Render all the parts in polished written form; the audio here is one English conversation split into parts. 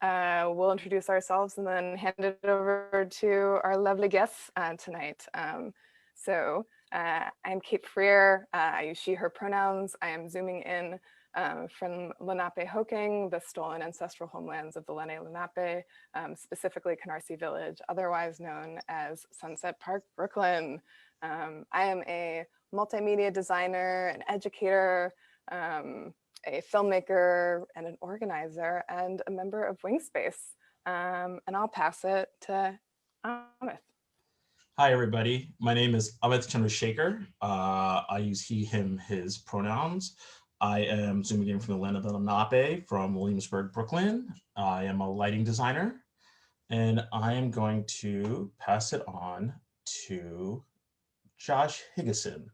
we'll introduce ourselves and then hand it over to our lovely guests tonight. I'm Kate Freer. I use she, her pronouns. I am zooming in from Lenape-Hoking, the stolen ancestral homelands of the Lenni Lenape, specifically Canarsie Village, otherwise known as Sunset Park, Brooklyn. I am a multimedia designer, an educator, a filmmaker, and an organizer, and a member of Wingspace. And I'll pass it to Amith. Hi, everybody. My name is Amith Chandrashaker. I use he, him, his pronouns. I am zooming in from the land of the Lenape from Williamsburg, Brooklyn. I am a lighting designer, and I am going to pass it on to Josh Higgason.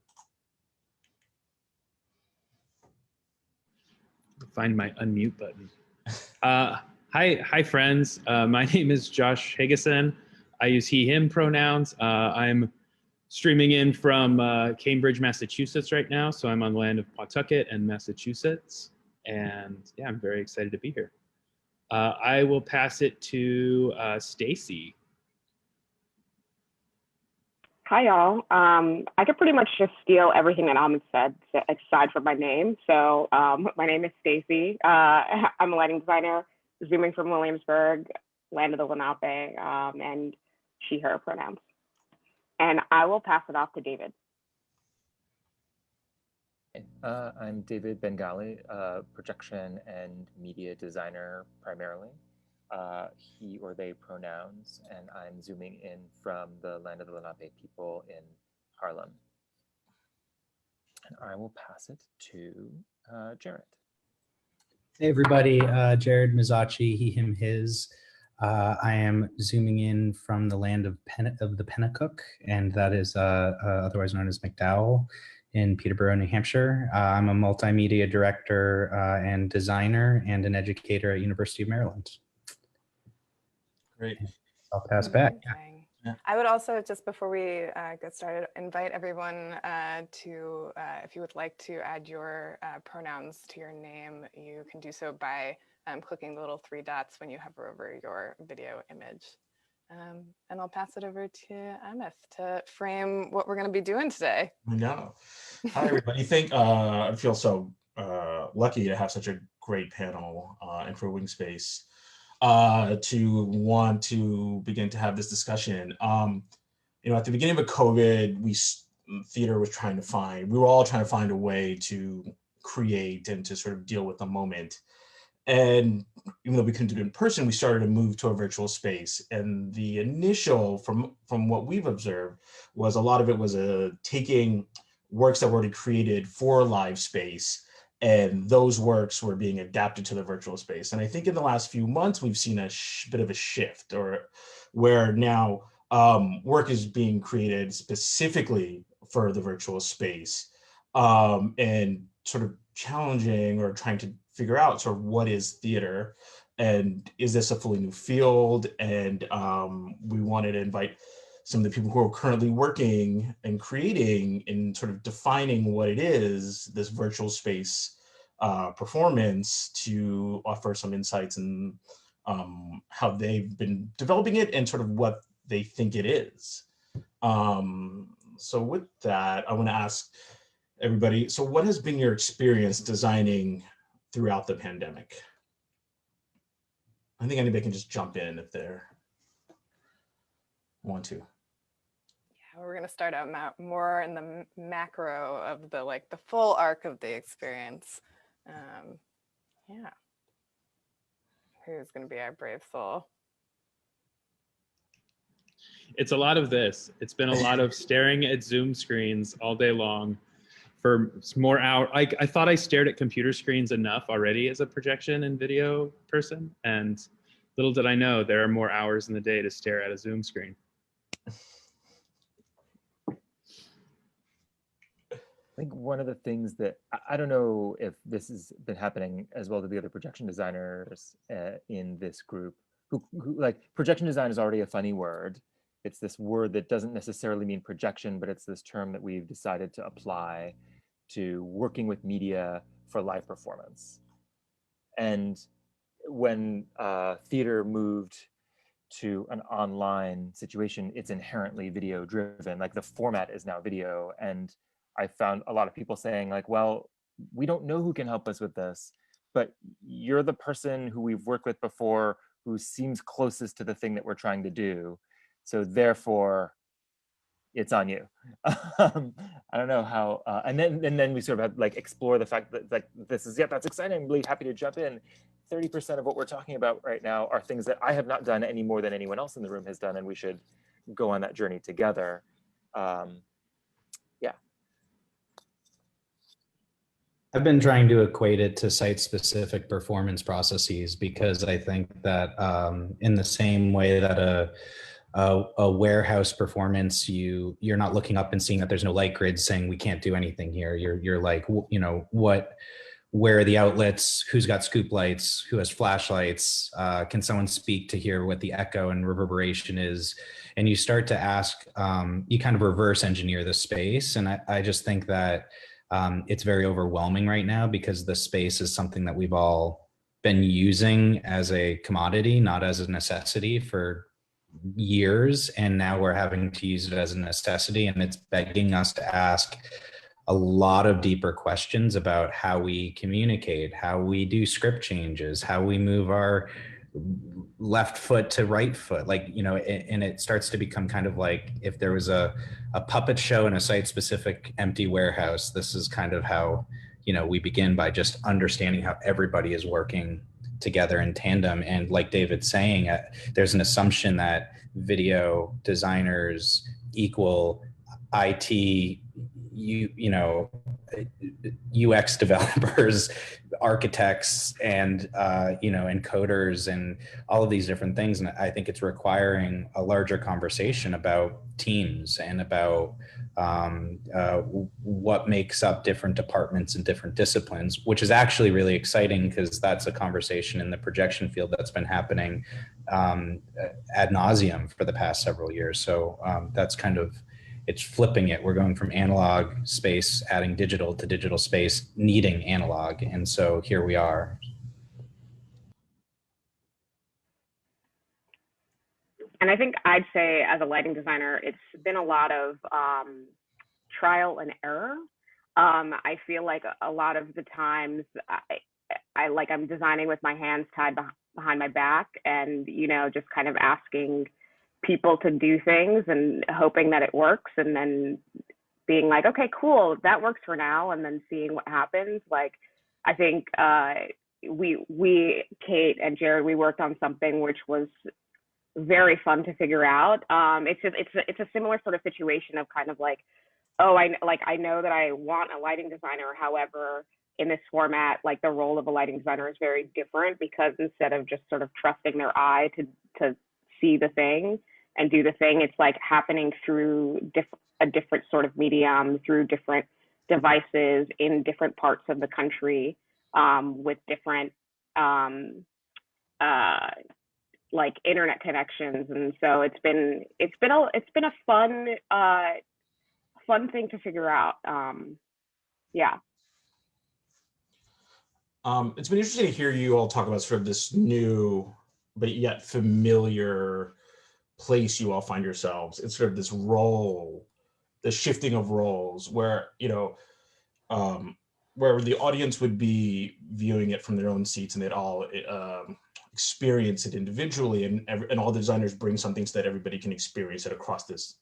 Find my unmute button. Hi, friends. My name is Josh Higgason. I use he, him pronouns. I'm streaming in from Cambridge, Massachusetts right now. So I'm on the land of Pawtucket and Massachusetts. And yeah, I'm very excited to be here. I will pass it to Stacey. Hi, y'all. I could pretty much just steal everything that Amith said, aside from my name. So my name is Stacey. I'm a lighting designer, zooming from Williamsburg, land of the Lenape, and she, her pronouns. And I will pass it off to David. I'm David Bengali, projection and media designer primarily. He or they pronouns, and I'm zooming in from the land of the Lenape people in Harlem. And I will pass it to Jared. Hey everybody, Jared Mezzocchi, he, him, his. I am zooming in from the land of the Pennacook, and that is otherwise known as McDowell in Peterborough, New Hampshire. I'm a multimedia director and designer and an educator at University of Maryland. Great. I'll pass back. Yeah. I would also, just before we get started, invite everyone to, if you would like to add your pronouns to your name, you can do so by clicking the little 3 dots when you hover over your video image. And I'll pass it over to Amith to frame what we're going to be doing today. I know. Hi, everybody. I feel so lucky to have such a great panel and for Wingspace to want to begin to have this discussion. At the beginning of COVID, theater was we were all trying to find a way to create and to sort of deal with the moment. And even though we couldn't do it in person, we started to move to a virtual space. And the initial, from what we've observed, was a lot of it was taking works that were already created for live space, and those works were being adapted to the virtual space. And I think in the last few months, we've seen a bit of a shift, where now work is being created specifically for the virtual space, and sort of challenging or trying to figure out sort of what is theater, and is this a fully new field? And we wanted to invite some of the people who are currently working and creating and sort of defining what it is, this virtual space performance, to offer some insights and how they've been developing it and sort of what they think it is. So with that, I want to ask everybody, so what has been your experience designing throughout the pandemic? I think anybody can just jump in if they want to. Yeah, we're going to start out more in the macro of the full arc of the experience. Yeah. Who's going to be our brave soul? It's a lot of this. It's been a lot of staring at Zoom screens all day long for more hours. I thought I stared at computer screens enough already as a projection and video person, and little did I know there are more hours in the day to stare at a Zoom screen. I think one of the things that, I don't know if this has been happening as well to the other projection designers in this group, who like, projection design is already a funny word. It's this word that doesn't necessarily mean projection, but it's this term that we've decided to apply to working with media for live performance. And when theater moved to an online situation, it's inherently video driven. Like the format is now video. And I found a lot of people saying like, well, we don't know who can help us with this, but you're the person who we've worked with before who seems closest to the thing that we're trying to do. So therefore, it's on you. I don't know how, and then we sort of have like explore the fact that like this is, yeah, that's exciting. I'm really happy to jump in. 30% of what we're talking about right now are things that I have not done any more than anyone else in the room has done, and we should go on that journey together. Yeah. I've been trying to equate it to site-specific performance processes, because I think that in the same way that a warehouse performance, you're not looking up and seeing that there's no light grid saying we can't do anything here. You're like, you know, where are the outlets? Who's got scoop lights? Who has flashlights? Can someone speak to hear what the echo and reverberation is? And you start to ask, you kind of reverse engineer the space. And I just think that it's very overwhelming right now, because the space is something that we've all been using as a commodity, not as a necessity for years. And now we're having to use it as a necessity. And it's begging us to ask a lot of deeper questions about how we communicate, how we do script changes, how we move our left foot to right foot, like, you know, and it starts to become kind of like if there was a puppet show in a site-specific empty warehouse. This is kind of how, you know, we begin by just understanding how everybody is working together in tandem. And like David's saying, there's an assumption that video designers equal IT, you know, UX developers, architects, and you know, encoders, and all of these different things. And I think it's requiring a larger conversation about teams and about what makes up different departments and different disciplines, which is actually really exciting, because that's a conversation in the projection field that's been happening ad nauseum for the past several years. So that's kind of, it's flipping it. We're going from analog space, adding digital, to digital space, needing analog. And so here we are. And I think I'd say, as a lighting designer, it's been a lot of trial and error. I feel like a lot of the times I'm designing with my hands tied behind my back, and, you know, just kind of asking people to do things and hoping that it works, and then being like, okay, cool, that works for now, and then seeing what happens. Like, I think we Kate and Jared, we worked on something which was very fun to figure out. It's a similar sort of situation of kind of like, oh, I know that I want a lighting designer. However, in this format, like, the role of a lighting designer is very different, because instead of just sort of trusting their eye to see the thing and do the thing, it's like happening through a different sort of medium, through different devices in different parts of the country, with different like internet connections. And so it's been a fun thing to figure out. Yeah. It's been interesting to hear you all talk about sort of this new but yet familiar place you all find yourselves. It's sort of this role, the shifting of roles, where, you know, where the audience would be viewing it from their own seats, and they'd all experience it individually, and all the designers bring something so that everybody can experience it across this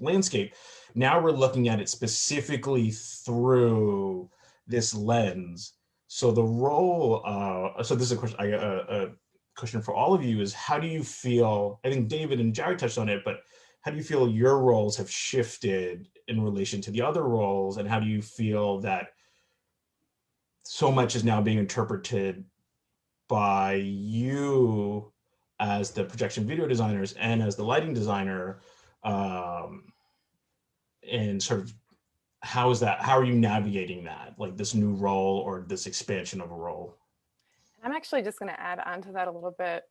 landscape. Now we're looking at it specifically through this lens. So the role, so this is a question for all of you, is how do you feel, I think David and Jared touched on it, but how do you feel your roles have shifted in relation to the other roles? And how do you feel that so much is now being interpreted by you as the projection video designers and as the lighting designer, and sort of how are you navigating that, like this new role or this expansion of a role? I'm actually just going to add on to that a little bit.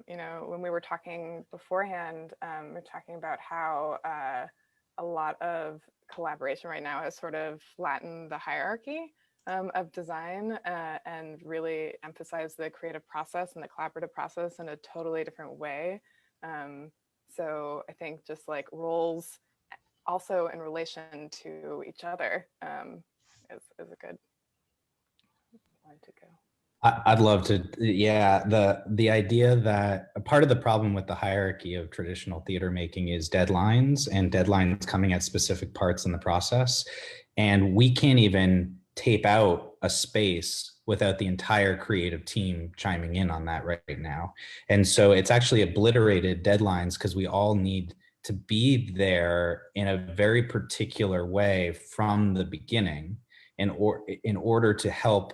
You know, when we were talking beforehand, we're talking about how a lot of collaboration right now has sort of flattened the hierarchy of design and really emphasize the creative process and the collaborative process in a totally different way. So I think just like roles also in relation to each other is a good one to go. I'd love to. Yeah, the idea that a part of the problem with the hierarchy of traditional theater making is deadlines, and deadlines coming at specific parts in the process. And we can't even tape out a space without the entire creative team chiming in on that right now. And so it's actually obliterated deadlines because we all need to be there in a very particular way from the beginning in order to help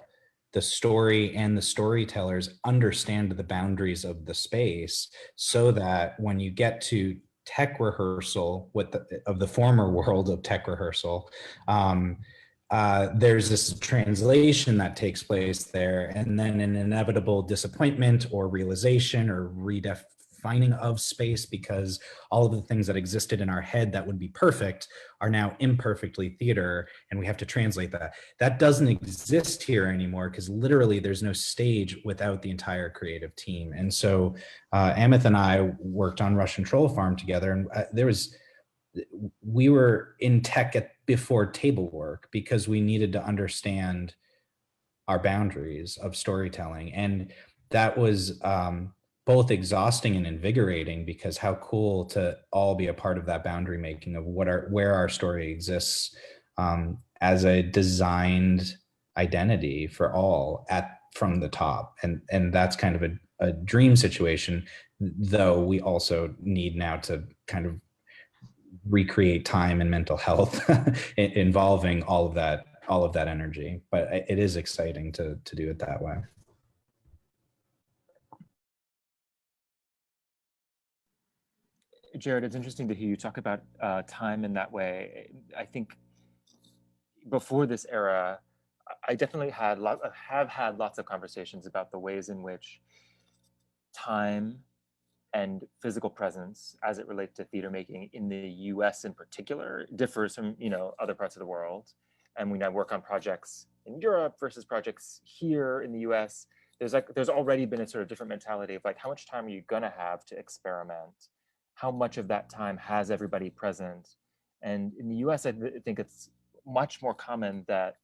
the story and the storytellers understand the boundaries of the space, so that when you get to tech rehearsal of the former world of tech rehearsal, there's this translation that takes place there, and then an inevitable disappointment or realization or redefining of space, because all of the things that existed in our head that would be perfect are now imperfectly theater, and we have to translate that. That doesn't exist here anymore, because literally there's no stage without the entire creative team. And so Amith and I worked on Russian Troll Farm together, and we were in tech before table work because we needed to understand our boundaries of storytelling. And that was both exhausting and invigorating, because how cool to all be a part of that boundary making of where our story exists as a designed identity for all from the top. And that's kind of a dream situation, though we also need now to kind of recreate time and mental health involving all of that energy. But it is exciting to do it that way. Jared, it's interesting to hear you talk about time in that way. I think before this era, I definitely have had lots of conversations about the ways in which time and physical presence, as it relates to theater making in the US in particular, differs from other parts of the world. And when I work on projects in Europe versus projects here in the US, there's already been a sort of different mentality of like, how much time are you gonna have to experiment? How much of that time has everybody present? And in the US, I think it's much more common that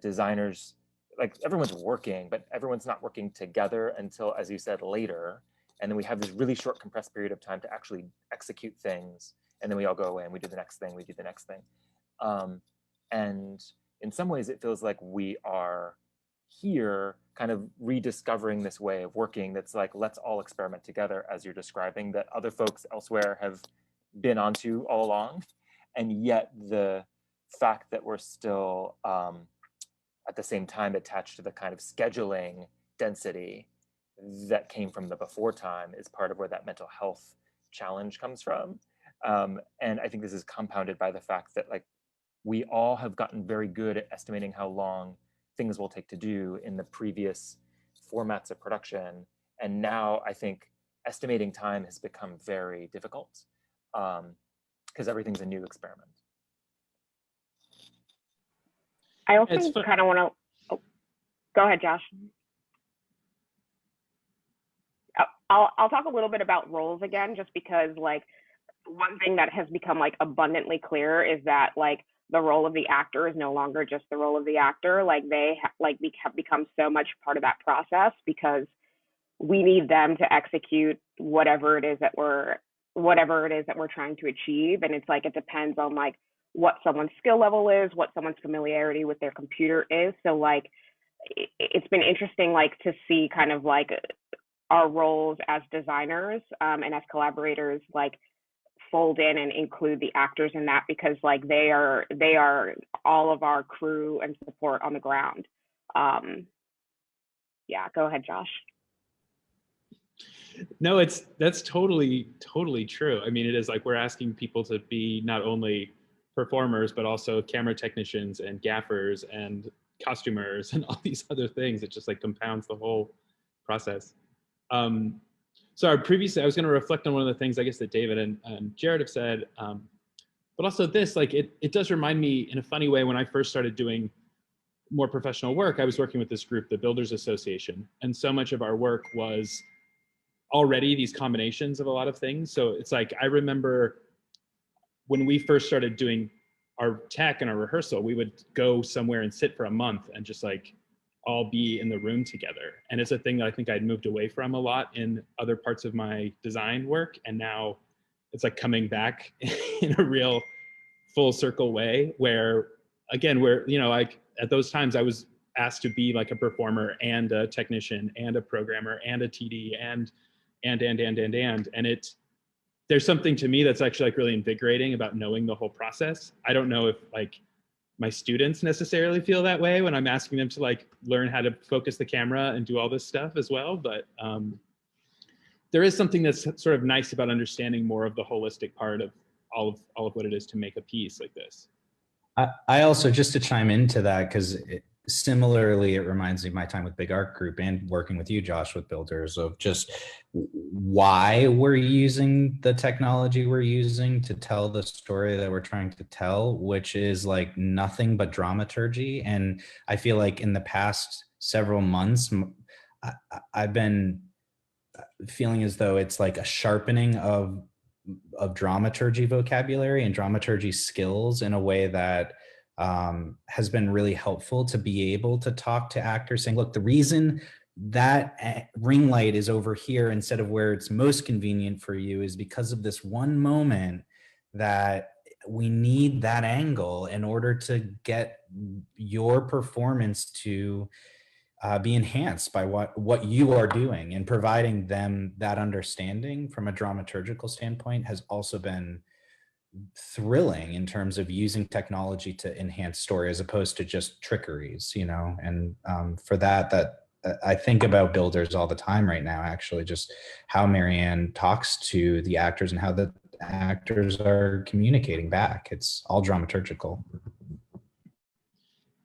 designers, like everyone's working, but everyone's not working together until, as you said, later. And then we have this really short compressed period of time to actually execute things. And then we all go away and we do the next thing, and in some ways it feels like we are here kind of rediscovering this way of working that's like, let's all experiment together, as you're describing, that other folks elsewhere have been onto all along. And yet the fact that we're still at the same time attached to the kind of scheduling density that came from the before time is part of where that mental health challenge comes from. And I think this is compounded by the fact that like we all have gotten very good at estimating how long things will take to do in the previous formats of production. And now I think estimating time has become very difficult because everything's a new experiment. I also kind of want to, go ahead, Josh. I'll talk a little bit about roles again, just because like one thing that has become like abundantly clear is that like the role of the actor is no longer just the role of the actor. Like they have become so much part of that process, because we need them to execute whatever it is that we're trying to achieve. And it's like, it depends on like what someone's skill level is, what someone's familiarity with their computer is. So like, it's been interesting like to see kind of like our roles as designers and as collaborators like fold in and include the actors in that, because like they are all of our crew and support on the ground. Yeah, go ahead, Josh. No, that's totally true. I mean, it is like we're asking people to be not only performers, but also camera technicians and gaffers and costumers and all these other things. It just like compounds the whole process. So previously, I was going to reflect on one of the things I guess that David and Jared have said, but also this, like it does remind me in a funny way when I first started doing more professional work, I was working with this group, the Builders Association, and so much of our work was already these combinations of a lot of things. So it's like, I remember when we first started doing our tech and our rehearsal, we would go somewhere and sit for a month and just like all be in the room together. And it's a thing that I think I'd moved away from a lot in other parts of my design work. And now it's like coming back in a real full circle way where, again, where, you know, like at those times I was asked to be like a performer and a technician and a programmer and a TD and it, there's something to me that's actually like really invigorating about knowing the whole process. I don't know if like my students necessarily feel that way when I'm asking them to like learn how to focus the camera and do all this stuff as well, but there is something that's sort of nice about understanding more of the holistic part of all of what it is to make a piece like this. I also, just to chime into that, because similarly, it reminds me of my time with Big Art Group and working with you, Josh, with Builders, of just why we're using the technology we're using to tell the story that we're trying to tell, which is like nothing but dramaturgy. And I feel like in the past several months, I've been feeling as though it's like a sharpening of dramaturgy vocabulary and dramaturgy skills in a way that has been really helpful to be able to talk to actors saying, look, the reason that ring light is over here instead of where it's most convenient for you is because of this one moment that we need that angle in order to get your performance to be enhanced by what you are doing, and providing them that understanding from a dramaturgical standpoint has also been thrilling in terms of using technology to enhance story as opposed to just trickeries, you know. And for that I think about Builders all the time right now, actually, just how Marianne talks to the actors and how the actors are communicating back. It's all dramaturgical.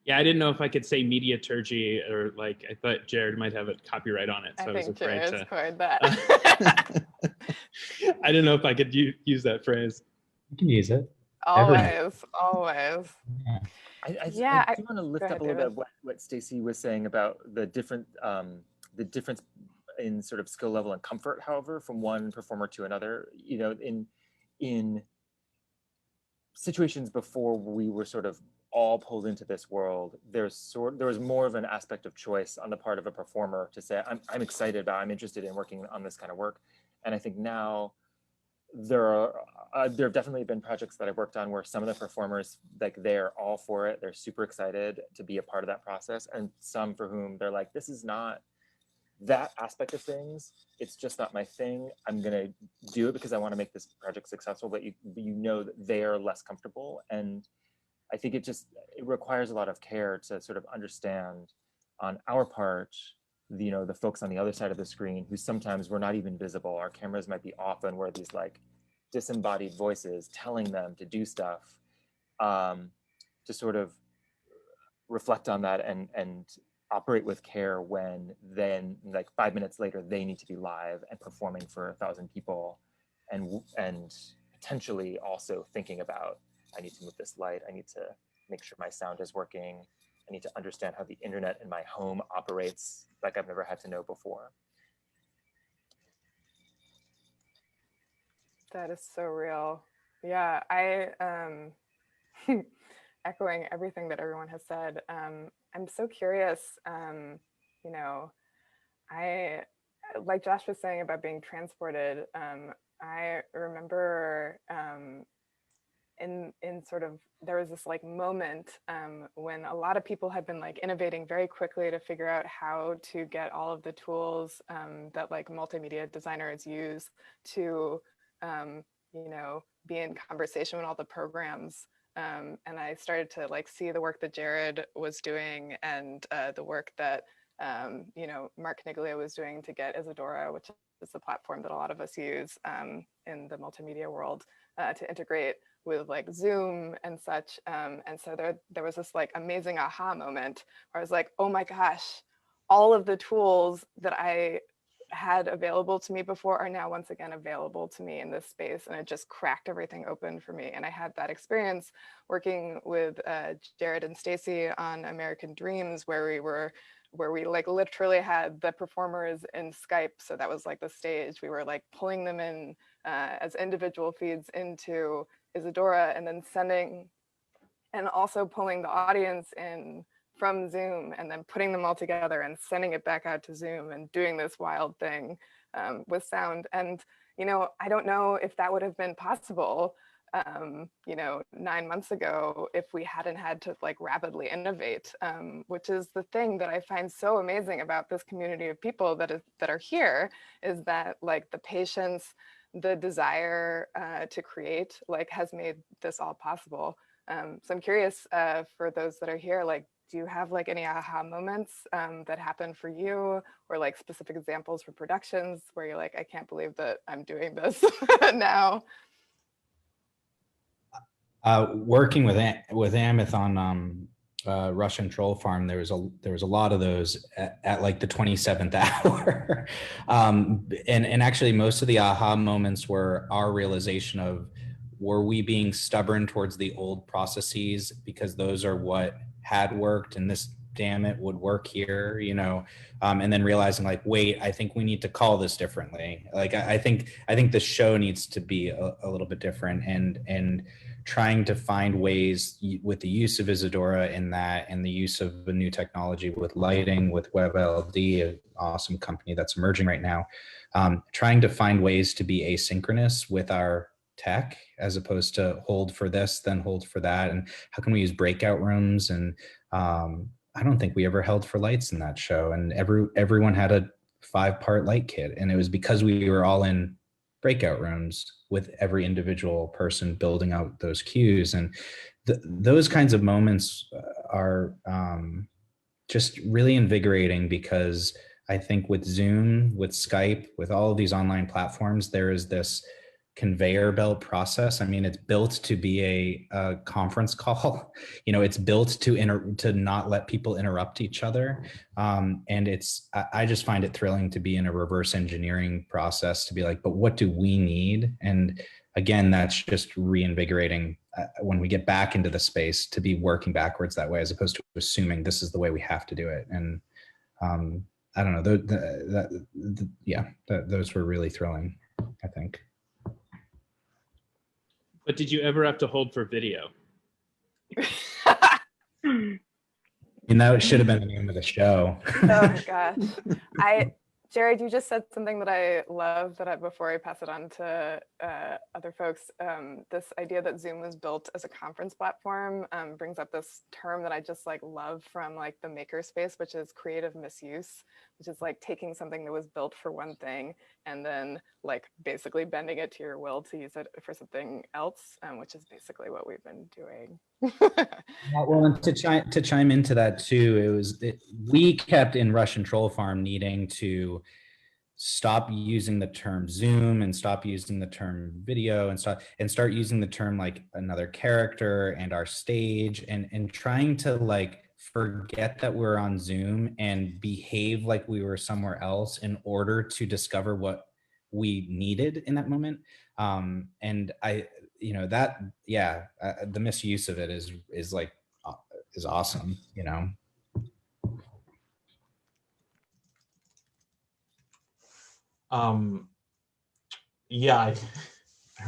Yeah, I didn't know if I could say mediaturgy, or like, I thought Jared might have a copyright on it, so I was afraid Jared's to. covered that. I didn't know if I could use that phrase. You can use it. Always. Yeah. I do want to lift Go up ahead, a little bit David. of what Stacey was saying about the difference in sort of skill level and comfort, however, from one performer to another. You know, in situations before we were sort of all pulled into this world, there was more of an aspect of choice on the part of a performer to say, I'm excited about, I'm interested in working on this kind of work. And I think now there have definitely been projects that I've worked on where some of the performers, like, they're all for it, they're super excited to be a part of that process, and some for whom they're like, this is not that aspect of things, it's just not my thing. I'm gonna do it because I want to make this project successful, but you know that they are less comfortable. And I think it requires a lot of care to sort of understand on our part, you know, the folks on the other side of the screen who sometimes we're not even visible. Our cameras might be off and we're these like disembodied voices telling them to do stuff, to sort of reflect on that and operate with care when then like 5 minutes later they need to be live and performing for 1,000 people, and potentially also thinking about, I need to move this light, I need to make sure my sound is working, I need to understand how the internet in my home operates like I've never had to know before. That is so real. Yeah, I echoing everything that everyone has said. I'm so curious, you know, I, like Josh was saying about being transported, I remember in sort of, there was this like moment when a lot of people had been like innovating very quickly to figure out how to get all of the tools that like multimedia designers use to, you know, be in conversation with all the programs. And I started to like see the work that Jared was doing and the work that, you know, Mark Niglia was doing to get Isadora, which is the platform that a lot of us use in the multimedia world, to integrate with like Zoom and such. And so there was this like amazing aha moment where I was like, oh my gosh, all of the tools that I had available to me before are now once again available to me in this space, and it just cracked everything open for me. And I had that experience working with Jared and Stacey on American Dreams, where we like literally had the performers in Skype. So that was like the stage. We were like pulling them in as individual feeds into Isadora, and then sending, and also pulling the audience in from Zoom, and then putting them all together and sending it back out to Zoom, and doing this wild thing with sound. And, you know, I don't know if that would have been possible, you know, 9 months ago, if we hadn't had to like rapidly innovate, which is the thing that I find so amazing about this community of people that are here, is that like the patience, the desire to create, like, has made this all possible. So I'm curious, for those that are here, like, do you have like any aha moments that happened for you, or like specific examples for productions where you're like, I can't believe that I'm doing this now? Working with Amith on Russian Troll Farm, there was a lot of those at like the 27th hour, and actually most of the aha moments were our realization of, were we being stubborn towards the old processes because those are what had worked, and this, damn it, would work here, you know, and then realizing like, wait, I think we need to call this differently. Like I think the show needs to be a little bit different, and trying to find ways with the use of Isadora in that, and the use of a new technology with lighting, with WebLD, an awesome company that's emerging right now, trying to find ways to be asynchronous with our tech, as opposed to hold for this, then hold for that. And how can we use breakout rooms? And I don't think we ever held for lights in that show. And everyone had a 5-part light kit. And it was because we were all in breakout rooms with every individual person building out those cues. And those kinds of moments are just really invigorating, because I think with Zoom, with Skype, with all of these online platforms, there is this conveyor belt process. I mean, it's built to be a conference call. You know, it's built to not let people interrupt each other. And I just find it thrilling to be in a reverse engineering process, to be like, but what do we need? And again, that's just reinvigorating when we get back into the space, to be working backwards that way, as opposed to assuming this is the way we have to do it. And I don't know, those were really thrilling, I think. But did you ever have to hold for video? And that should have been the name of the show. Oh gosh. Jared, you just said something that I love, before I pass it on to other folks, this idea that Zoom was built as a conference platform brings up this term that I just like love from like the makerspace, which is creative misuse, which is like taking something that was built for one thing and then like basically bending it to your will to use it for something else, which is basically what we've been doing. Well, and to chime into that too, we kept in Russian Troll Farm needing to stop using the term Zoom and stop using the term video and start using the term like another character and our stage, and trying to like forget that we're on Zoom and behave like we were somewhere else in order to discover what we needed in that moment. And you know, that, yeah, the misuse of it is awesome, you know. Yeah, I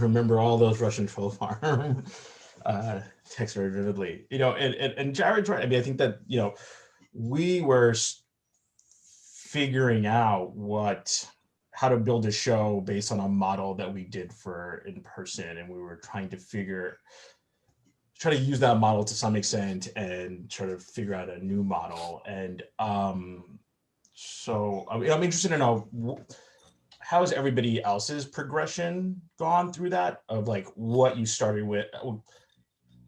remember all those Russian Troll Farm texts very vividly. You know, and Jared's right. I mean, I think that, you know, we were figuring out how to build a show based on a model that we did for in person, and we were trying to try to use that model to some extent and try to figure out a new model. And so I'm interested to know, how has everybody else's progression gone through that, of like what you started with,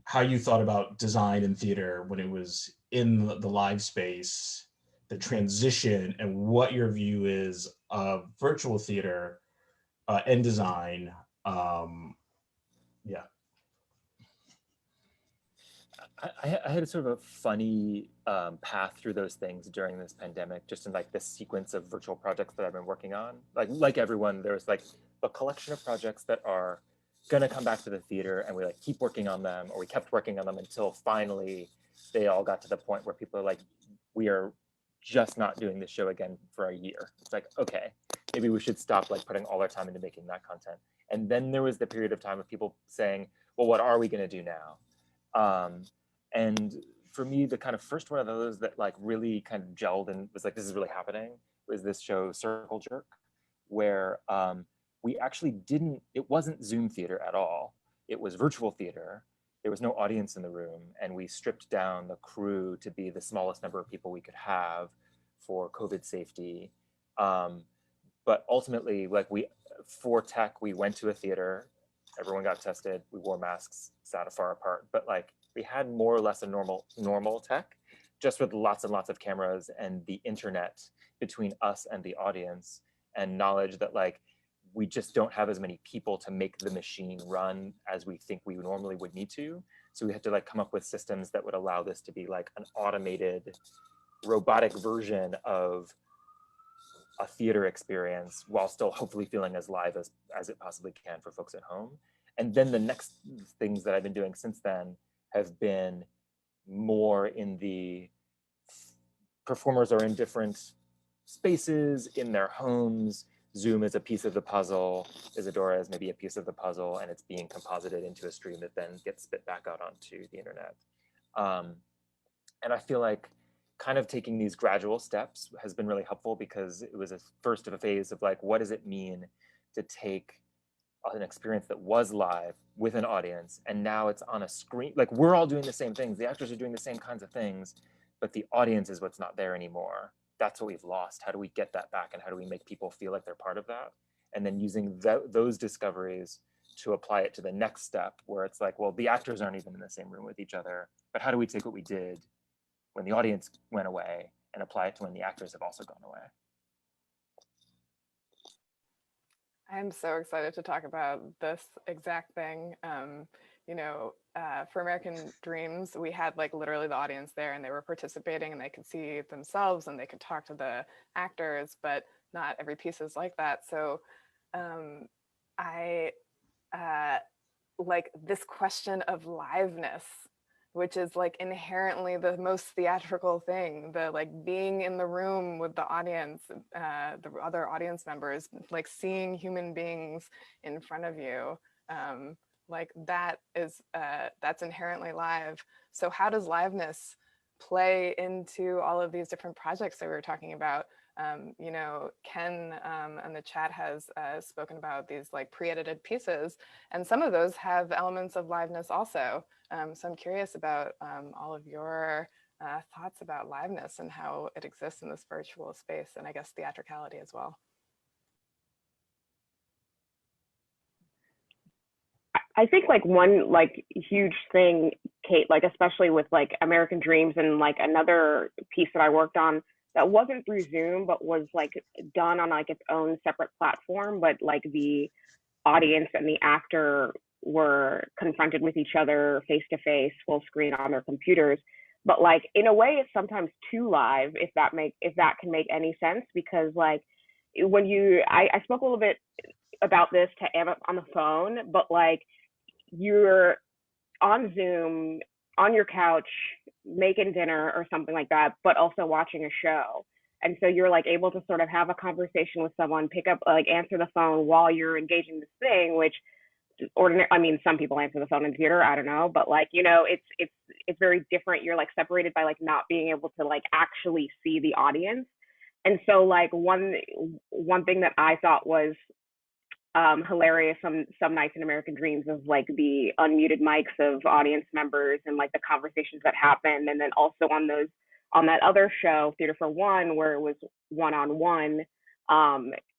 how you thought about design in theater when it was in the live space, the transition, and what your view is of virtual theater and design. Yeah. I had a sort of a funny path through those things during this pandemic, just in like this sequence of virtual projects that I've been working on. Like everyone, there's like a collection of projects that are gonna come back to the theater, and we like keep working on them, or we kept working on them until finally they all got to the point where people are like, we are just not doing this show again for a year. It's like, okay, maybe we should stop like putting all our time into making that content. And then there was the period of time of people saying, well, what are we gonna do now? And for me, the kind of first one of those that like really kind of gelled and was like, this is really happening, was this show Circle Jerk, where we actually didn't, it wasn't Zoom theater at all. It was virtual theater. There was no audience in the room, and we stripped down the crew to be the smallest number of people we could have for COVID safety. But ultimately, like for tech, we went to a theater, everyone got tested, we wore masks, sat far apart, but like we had more or less a normal tech, just with lots and lots of cameras and the internet between us and the audience, and knowledge that like we just don't have as many people to make the machine run as we think we normally would need to. So we had to like come up with systems that would allow this to be like an automated robotic version of a theater experience while still hopefully feeling as live as it possibly can for folks at home. And then the next things that I've been doing since then have been more in the performers are in different spaces in their homes. Zoom is a piece of the puzzle. Isadora is maybe a piece of the puzzle, and it's being composited into a stream that then gets spit back out onto the internet. And I feel like kind of taking these gradual steps has been really helpful, because it was a first of a phase of like, what does it mean to take an experience that was live with an audience, and now it's on a screen. Like we're all doing the same things, the actors are doing the same kinds of things, but the audience is what's not there anymore. That's what we've lost. How do we get that back, and how do we make people feel like they're part of that? And then using those discoveries to apply it to the next step, where it's like, well, the actors aren't even in the same room with each other, but how do we take what we did when the audience went away and apply it to when the actors have also gone away? I'm so excited to talk about this exact thing. For American Dreams, we had like literally the audience there, and they were participating, and they could see themselves, and they could talk to the actors, but not every piece is like that. So I like this question of liveness, which is like inherently the most theatrical thing, the like being in the room with the audience, the other audience members, like seeing human beings in front of you, like that is, that's inherently live. So how does liveness play into all of these different projects that we were talking about? Ken in the chat has spoken about these like pre-edited pieces, and some of those have elements of liveness also. So I'm curious about all of your thoughts about liveness and how it exists in this virtual space, and I guess theatricality as well. I think like one like huge thing, Kate, like especially with like American Dreams and like another piece that I worked on that wasn't through Zoom, but was like done on like its own separate platform, but like the audience and the actor were confronted with each other face to face, full screen on their computers. But like in a way, it's sometimes too live, if that can make any sense, because like when I spoke a little bit about this to Amith on the phone, but like you're on Zoom on your couch making dinner or something like that, but also watching a show. And so you're like able to sort of have a conversation with someone, pick up, like answer the phone while you're engaging this thing, which some people answer the phone in theater, I don't know, but like, it's very different. You're like separated by like not being able to like actually see the audience. And so like one thing that I thought was hilarious some nights in American Dreams of like the unmuted mics of audience members and like the conversations that happened. And then also on that other show, Theater for One, where it was one-on-one,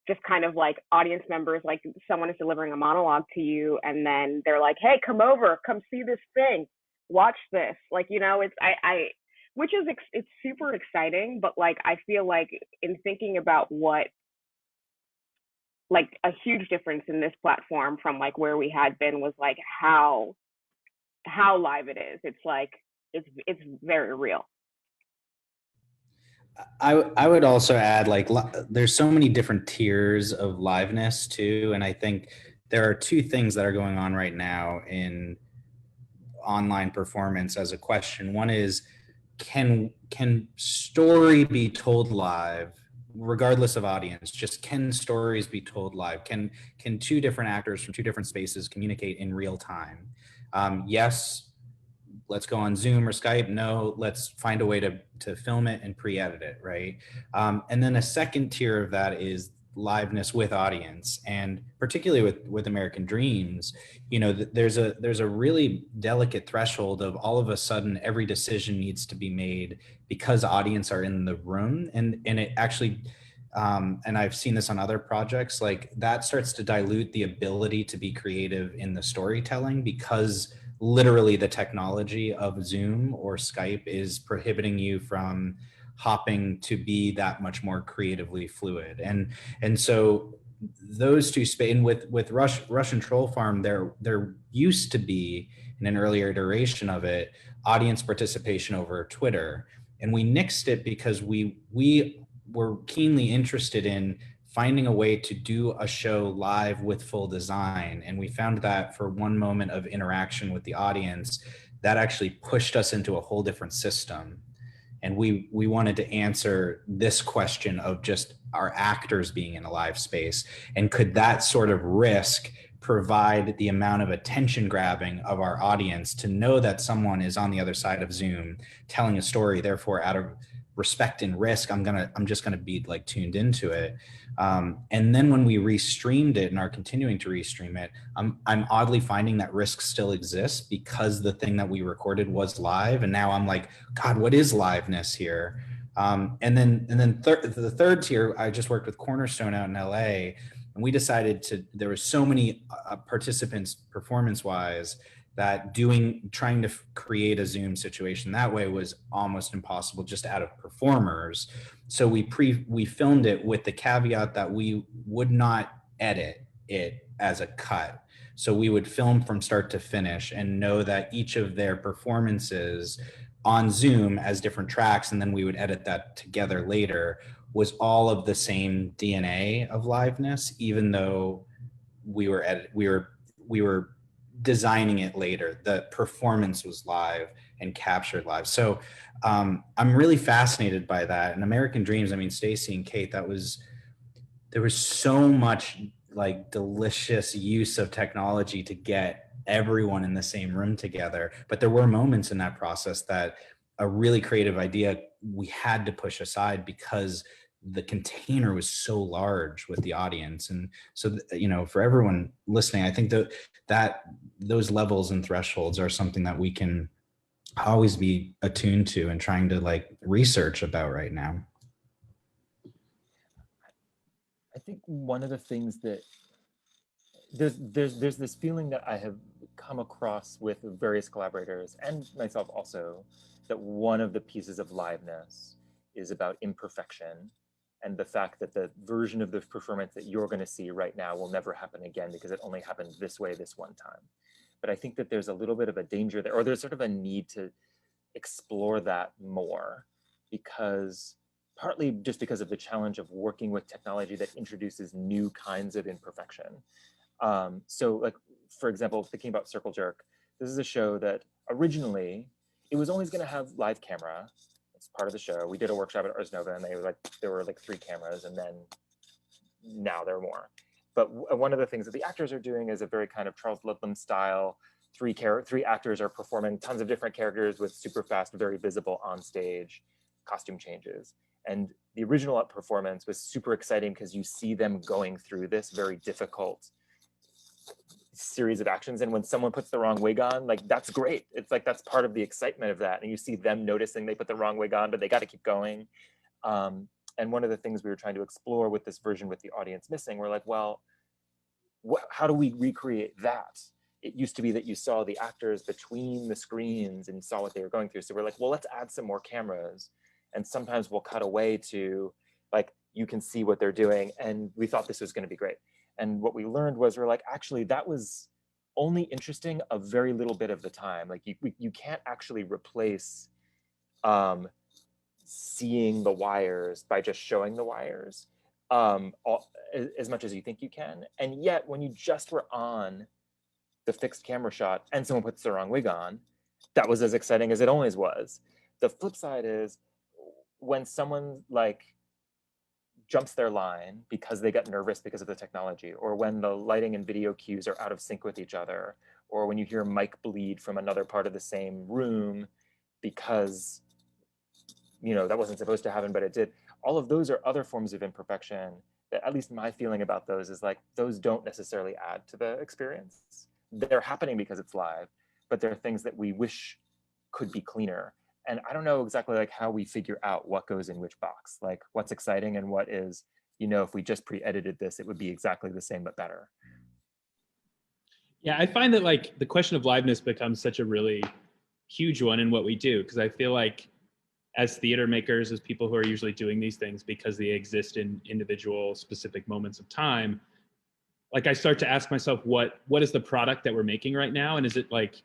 just kind of like audience members, like someone is delivering a monologue to you, and then they're like, hey, come over, come see this thing, watch this. Like, it's super exciting, but like, I feel like in thinking about what, like a huge difference in this platform from like where we had been was like how live it is. It's like it's very real. I would also add, like, there's so many different tiers of liveness too, and I think there are two things that are going on right now in online performance as a question. One is, can story be told live regardless of audience? Just, can stories be told live? Can two different actors from two different spaces communicate in real time? Yes, let's go on Zoom or Skype. No, let's find a way to film it and pre-edit it, right? And then a second tier of that is liveness with audience, and particularly with American Dreams, you know, there's a really delicate threshold of, all of a sudden every decision needs to be made because audience are in the room, and it actually, and I've seen this on other projects, like, that starts to dilute the ability to be creative in the storytelling, because literally the technology of Zoom or Skype is prohibiting you from hopping to be that much more creatively fluid. And so those two and with Russian Troll Farm, there used to be, in an earlier iteration of it, audience participation over Twitter, and we nixed it because we were keenly interested in finding a way to do a show live with full design. And we found that for one moment of interaction with the audience, that actually pushed us into a whole different system. And we wanted to answer this question of just our actors being in a live space. And could that sort of risk provide the amount of attention grabbing of our audience to know that someone is on the other side of Zoom telling a story, therefore out of respect and risk, I'm just gonna be like tuned into it. And then when we restreamed it and are continuing to restream it, I'm oddly finding that risk still exists, because the thing that we recorded was live, and now I'm like, God, what is liveness here? And then the third tier, I just worked with Cornerstone out in LA, and we decided there were so many participants performance-wise that trying to create a Zoom situation that way was almost impossible just out of performers. So we filmed it with the caveat that we would not edit it as a cut. So we would film from start to finish and know that each of their performances on Zoom as different tracks, and then we would edit that together later, was all of the same DNA of liveness, even though we were designing it later. The performance was live and captured live. So I'm really fascinated by that. And American Dreams, I mean, Stacey and Kate, there was so much like delicious use of technology to get everyone in the same room together. But there were moments in that process that a really creative idea we had to push aside because the container was so large with the audience. And so, you know, for everyone listening, I think that those levels and thresholds are something that we can always be attuned to and trying to like research about right now. I think one of the things that there's this feeling that I have come across with various collaborators and myself also, that one of the pieces of liveness is about imperfection, and the fact that the version of the performance that you're going to see right now will never happen again because it only happened this way this one time. But I think that there's a little bit of a danger there, or there's sort of a need to explore that more, because partly just because of the challenge of working with technology that introduces new kinds of imperfection. So like, for example, thinking about Circle Jerk, this is a show that originally, it was always going to have live camera. It's part of the show. We did a workshop at Ars Nova, and there were like 3 cameras, and then now there are more. But one of the things that the actors are doing is a very kind of Charles Ludlam style. 3 actors are performing tons of different characters with super fast, very visible on stage costume changes. And the original performance was super exciting because you see them going through this very difficult series of actions, and when someone puts the wrong wig on, like, that's great. It's like that's part of the excitement of that, and you see them noticing they put the wrong wig on, but they got to keep going. And one of the things we were trying to explore with this version with the audience missing, we're like, well, how do we recreate that? It used to be that you saw the actors between the screens and saw what they were going through. So we're like, well, let's add some more cameras, and sometimes we'll cut away to, like, you can see what they're doing, and we thought this was going to be great. And what we learned was, we're like, actually, that was only interesting a very little bit of the time. Like you can't actually replace seeing the wires by just showing the wires as much as you think you can. And yet when you just were on the fixed camera shot and someone puts the wrong wig on, that was as exciting as it always was. The flip side is when someone like jumps their line because they got nervous because of the technology, or when the lighting and video cues are out of sync with each other, or when you hear a mic bleed from another part of the same room because, you know, that wasn't supposed to happen, but it did. All of those are other forms of imperfection that, at least my feeling about those is like, those don't necessarily add to the experience. They're happening because it's live, but they're things that we wish could be cleaner. And I don't know exactly like how we figure out what goes in which box, like what's exciting and what is, you know, if we just pre-edited this, it would be exactly the same, but better. Yeah, I find that like the question of liveness becomes such a really huge one in what we do, because I feel like as theater makers, as people who are usually doing these things because they exist in individual specific moments of time, like I start to ask myself, what is the product that we're making right now? And is it like,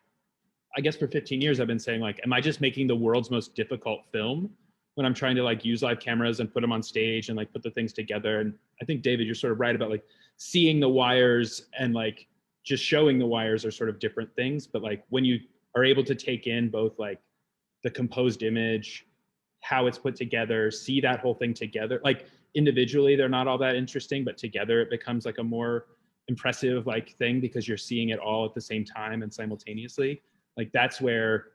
I guess for 15 years, I've been saying like, am I just making the world's most difficult film when I'm trying to like use live cameras and put them on stage and like put the things together? And I think, David, you're sort of right about like seeing the wires and like just showing the wires are sort of different things. But like when you are able to take in both like the composed image, how it's put together, see that whole thing together, like individually, they're not all that interesting, but together it becomes like a more impressive like thing because you're seeing it all at the same time and simultaneously. Like that's where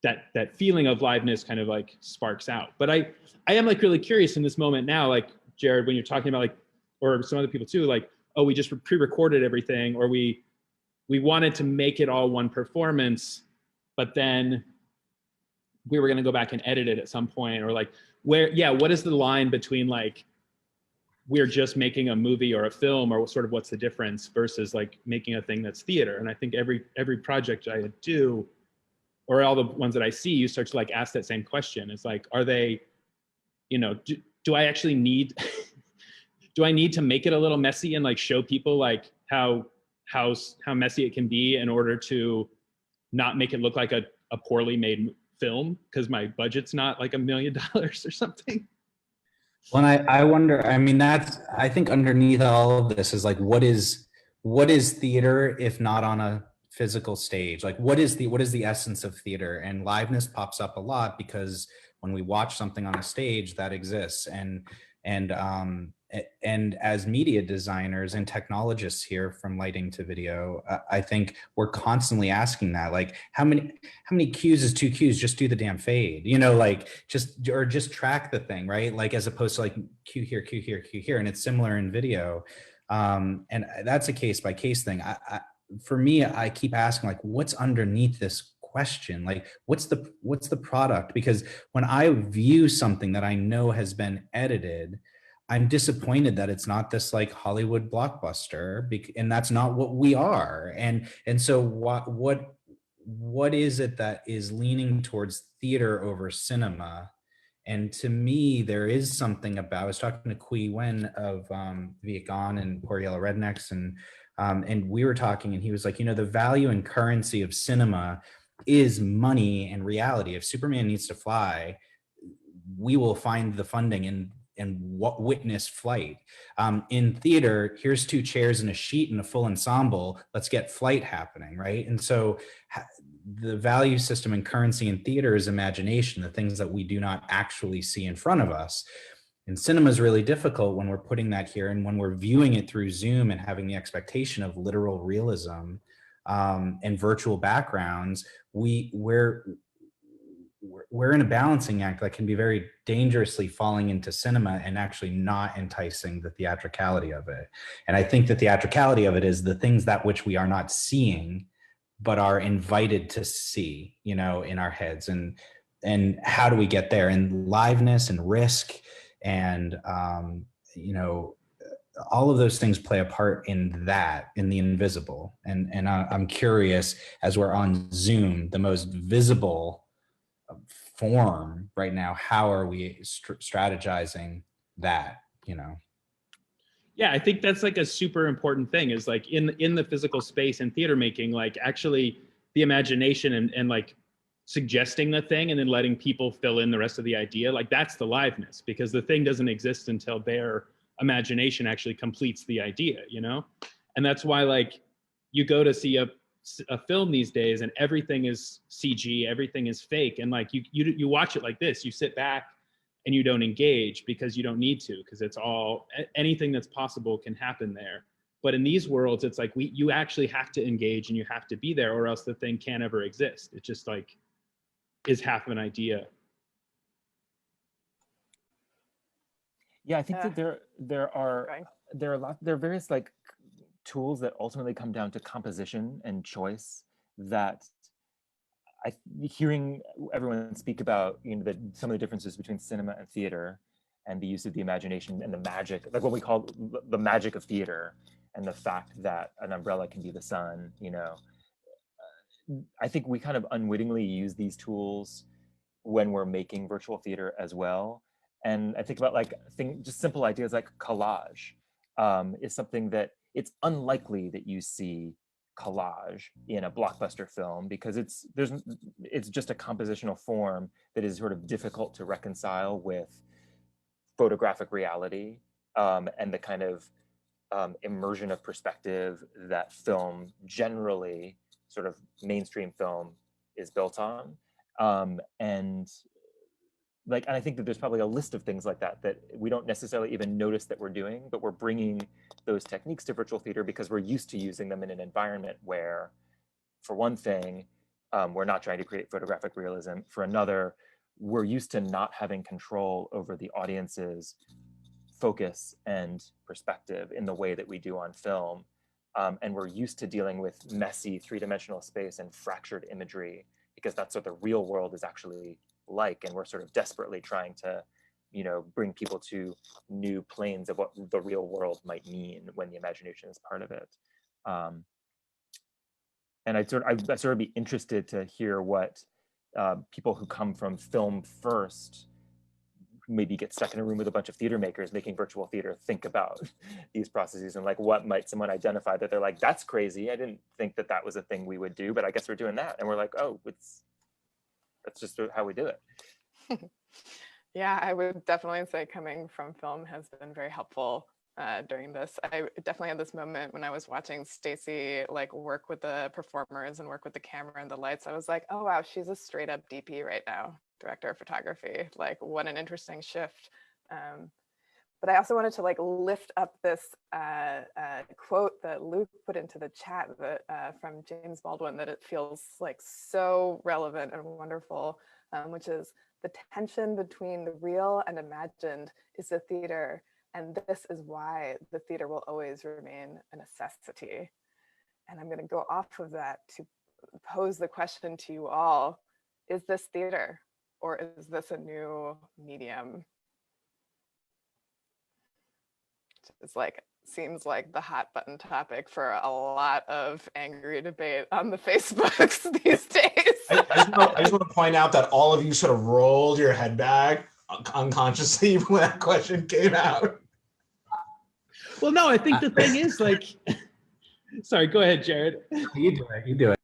that feeling of liveness kind of like sparks out. But I am like really curious in this moment now, like Jared, when you're talking about like, or some other people too, like, oh, we just pre-recorded everything, or we wanted to make it all one performance, but then we were going to go back and edit it at some point, or like where, yeah, what is the line between like, we're just making a movie or a film, or sort of what's the difference versus like making a thing that's theater? And I think every project I do, or all the ones that I see, you start to like ask that same question. It's like, are they, you know, do I actually need, do I need to make it a little messy and like show people like how messy it can be in order to not make it look like a poorly made film because my budget's not like $1 million or something? Well, I wonder, I mean, I think underneath all of this is like, what is theater if not on a physical stage? Like what is the essence of theater? And liveness pops up a lot because when we watch something on a stage, that exists. And as media designers and technologists here, from lighting to video, I think we're constantly asking that, like, how many cues is 2 cues? Just do the damn fade, you know, like just track the thing, right? Like as opposed to like cue here, cue here, cue here. And it's similar in video. And that's a case by case thing. For me, I keep asking like, what's underneath this question? Like, what's the product? Because when I view something that I know has been edited, I'm disappointed that it's not this like Hollywood blockbuster, and that's not what we are. And so what is it that is leaning towards theater over cinema? And to me, there is something about, I was talking to Kui Wen of Viet Gone and Poor Yellow Rednecks, and we were talking, and he was like, you know, the value and currency of cinema is money and reality. If Superman needs to fly, we will find the funding and witness flight. In theater, here's 2 chairs and a sheet and a full ensemble. Let's get flight happening, right? And so the value system and currency in theater is imagination, the things that we do not actually see in front of us. And cinema is really difficult when we're putting that here, and when we're viewing it through Zoom and having the expectation of literal realism and virtual backgrounds, we're in a balancing act that can be very dangerously falling into cinema and actually not enticing the theatricality of it. And I think the theatricality of it is the things that which we are not seeing, but are invited to see, you know, in our heads. And how do we get there? And liveness and risk and, you know, all of those things play a part in that, in the invisible. And I'm curious, as we're on Zoom, the most visible form right now, how are we strategizing that, you know? Yeah, I think that's like a super important thing, is like in the physical space and theater making, like actually the imagination and like suggesting the thing and then letting people fill in the rest of the idea, like that's the liveness, because the thing doesn't exist until their imagination actually completes the idea, you know? And that's why like you go to see a film these days and everything is CG, everything is fake, and like you watch it like this, you sit back and you don't engage because you don't need to, because it's all, anything that's possible can happen there. But in these worlds, it's like you actually have to engage and you have to be there, or else the thing can't ever exist. It just like is half of an idea. Yeah, I think that there are various like tools that ultimately come down to composition and choice that hearing everyone speak about, you know, some of the differences between cinema and theater and the use of the imagination and the magic, like what we call the magic of theater, and the fact that an umbrella can be the sun, you know. I think we kind of unwittingly use these tools when we're making virtual theater as well. And I think about like just simple ideas like collage is something that it's unlikely that you see collage in a blockbuster film, because it's just a compositional form that is sort of difficult to reconcile with photographic reality and the kind of immersion of perspective that film generally, sort of mainstream film, is built on. And I think that there's probably a list of things like that we don't necessarily even notice that we're doing, but we're bringing those techniques to virtual theater because we're used to using them in an environment where, for one thing, we're not trying to create photographic realism. For another, we're used to not having control over the audience's focus and perspective in the way that we do on film. And we're used to dealing with messy three-dimensional space and fractured imagery, because that's what the real world is actually like. And we're sort of desperately trying to, you know, bring people to new planes of what the real world might mean when the imagination is part of it. And I'd sort of be interested to hear what people who come from film first, who maybe get stuck in a room with a bunch of theater makers making virtual theater, think about these processes, and like what might someone identify that they're like, that's crazy, I didn't think that that was a thing we would do, but I guess we're doing that. And we're like, oh, that's just how we do it. Yeah, I would definitely say coming from film has been very helpful during this. I definitely had this moment when I was watching Stacey like work with the performers and work with the camera and the lights. I was like, oh wow, she's a straight up DP right now, director of photography. Like, what an interesting shift. But I also wanted to like lift up this quote that Luke put into the chat that, from James Baldwin, that it feels like so relevant and wonderful, which is, the tension between the real and imagined is the theater, and this is why the theater will always remain a necessity. And I'm going to go off of that to pose the question to you all: is this theater, or is this a new medium? It's like, seems like the hot button topic for a lot of angry debate on the Facebooks these days. I just want to point out that all of you sort of rolled your head back unconsciously when that question came out. Well, no, I think the thing is like, sorry, go ahead, Jared. You do it.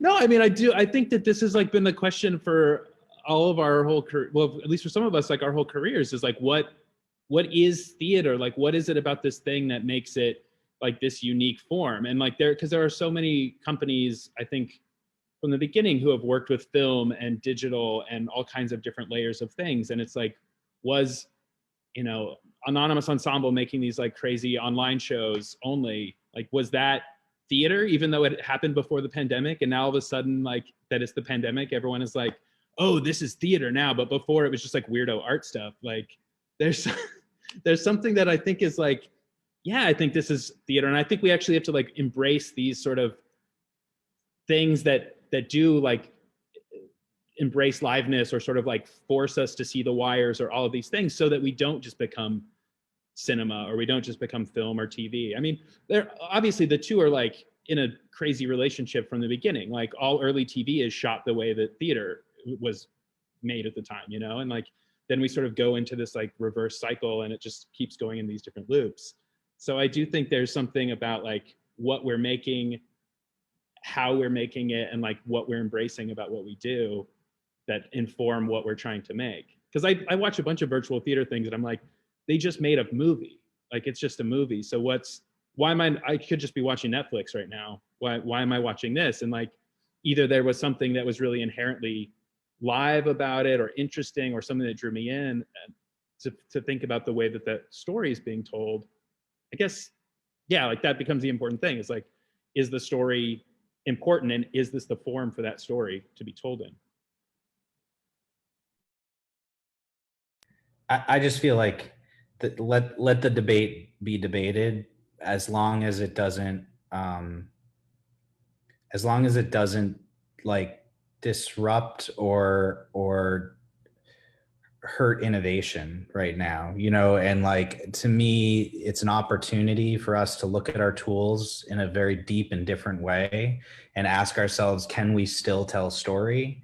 No, I mean, I think that this has like been the question for all of our whole career. Well, at least for some of us, like our whole careers, is like, what is theater? Like, what is it about this thing that makes it like this unique form? And like because there are so many companies, I think, from the beginning who have worked with film and digital and all kinds of different layers of things. And it's like, was, you know, Anonymous Ensemble making these like crazy online shows only, like, was that theater, even though it happened before the pandemic? And now all of a sudden, like, that it's the pandemic, everyone is like, oh, this is theater now. But before it was just like weirdo art stuff. Like, there's something that I think is like, yeah, I think this is theater. And I think we actually have to like embrace these sort of things that do like embrace liveness, or sort of like force us to see the wires, or all of these things, so that we don't just become cinema, or we don't just become film or TV. I mean, they're obviously, the two are like in a crazy relationship from the beginning. Like, all early TV is shot the way that theater was made at the time, you know? And like, then we sort of go into this like reverse cycle, and it just keeps going in these different loops. So I do think there's something about like what we're making, how we're making it, and like what we're embracing about what we do that inform what we're trying to make. Because I watch a bunch of virtual theater things and I'm like, they just made a movie. Like, it's just a movie. So why am I could just be watching Netflix right now. Why am I watching this? And like, either there was something that was really inherently live about it or interesting or something that drew me in to think about the way that the story is being told. I guess, yeah, like that becomes the important thing. It's like, is the story important, and is this the form for that story to be told in? I just feel like let the debate be debated, as long as it doesn't like disrupt or hurt innovation right now, you know. And like, to me, it's an opportunity for us to look at our tools in a very deep and different way and ask ourselves, can we still tell story?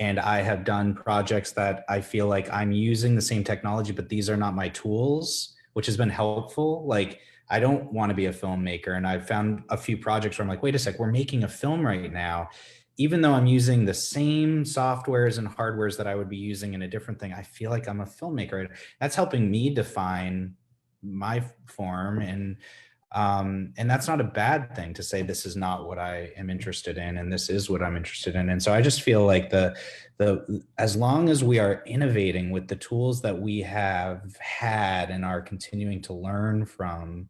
And I have done projects that I feel like I'm using the same technology, but these are not my tools, which has been helpful. Like, I don't want to be a filmmaker. And I've found a few projects where I'm like, wait a sec, we're making a film right now. Even though I'm using the same softwares and hardwares that I would be using in a different thing, I feel like I'm a filmmaker. That's helping me define my form. And that's not a bad thing to say, this is not what I am interested in, and this is what I'm interested in. And so I just feel like as long as we are innovating with the tools that we have had and are continuing to learn from,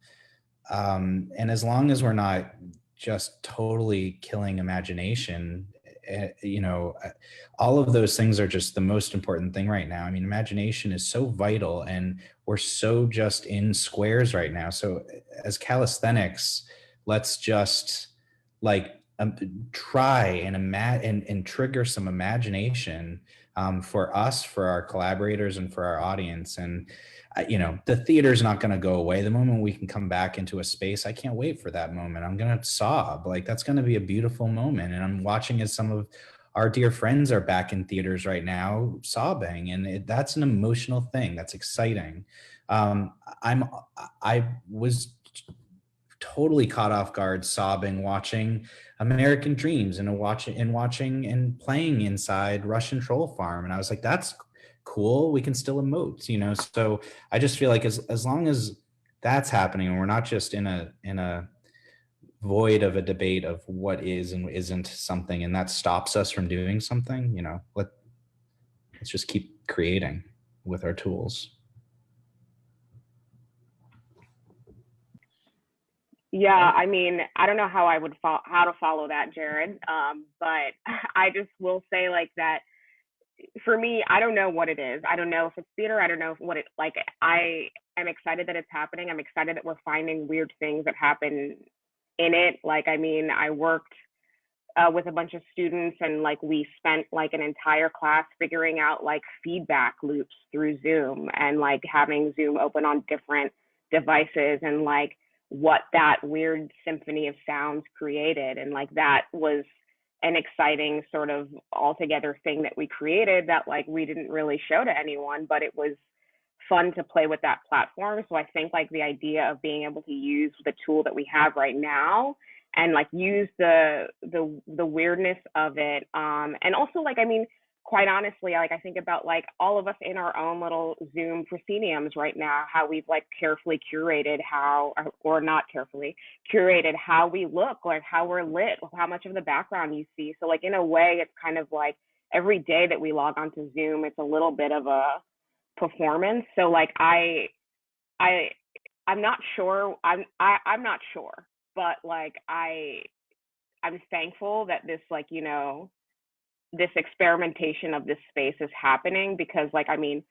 and as long as we're not just totally killing imagination, you know, all of those things are just the most important thing right now. I mean, imagination is so vital, and we're so just in squares right now. So as calisthenics, let's just like try and trigger some imagination for us, for our collaborators, and for our audience. And you know, the theater's not going to go away. The moment we can come back into a space, I can't wait for that moment. I'm going to sob. Like, that's going to be a beautiful moment. And I'm watching as some of our dear friends are back in theaters right now sobbing. And that's an emotional thing. That's exciting. I was totally caught off guard sobbing watching American Dreams and watching and playing inside Russian Troll Farm. And I was like, that's cool. We can still emote, you know? So I just feel like as long as that's happening, and we're not just in a void of a debate of what is and isn't something, and that stops us from doing something, you know, let's just keep creating with our tools. Yeah, I mean, I don't know how I would how to follow that, Jared. But I just will say like that. For me, I don't know what it is. I don't know if it's theater. I don't know what it like. I am excited that it's happening. I'm excited that we're finding weird things that happen in it. Like, I mean, I worked with a bunch of students, and like we spent like an entire class figuring out like feedback loops through Zoom, and like having Zoom open on different devices, and like what that weird symphony of sounds created. And like that was an exciting sort of altogether thing that we created that like we didn't really show to anyone, but it was fun to play with that platform. So I think like the idea of being able to use the tool that we have right now and like use the weirdness of it, and also like, I mean, quite honestly, like I think about like all of us in our own little Zoom prosceniums right now, how we've like carefully curated how, or not carefully curated how we look, like how we're lit, how much of the background you see. So like in a way, it's kind of like every day that we log onto Zoom, it's a little bit of a performance. So like I'm not sure. I'm not sure, but like I'm thankful that this, like, you know, this experimentation of this space is happening, because like, I mean,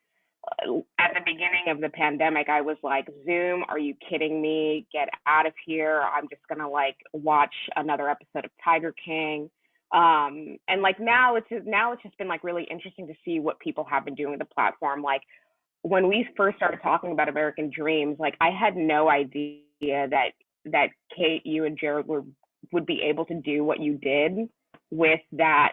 at the beginning of the pandemic, I was like, Zoom, are you kidding me? Get out of here. I'm just gonna like watch another episode of Tiger King. And like now it's just been like really interesting to see what people have been doing with the platform. Like when we first started talking about American Dreams, like I had no idea that Kate, you and Jared would be able to do what you did with that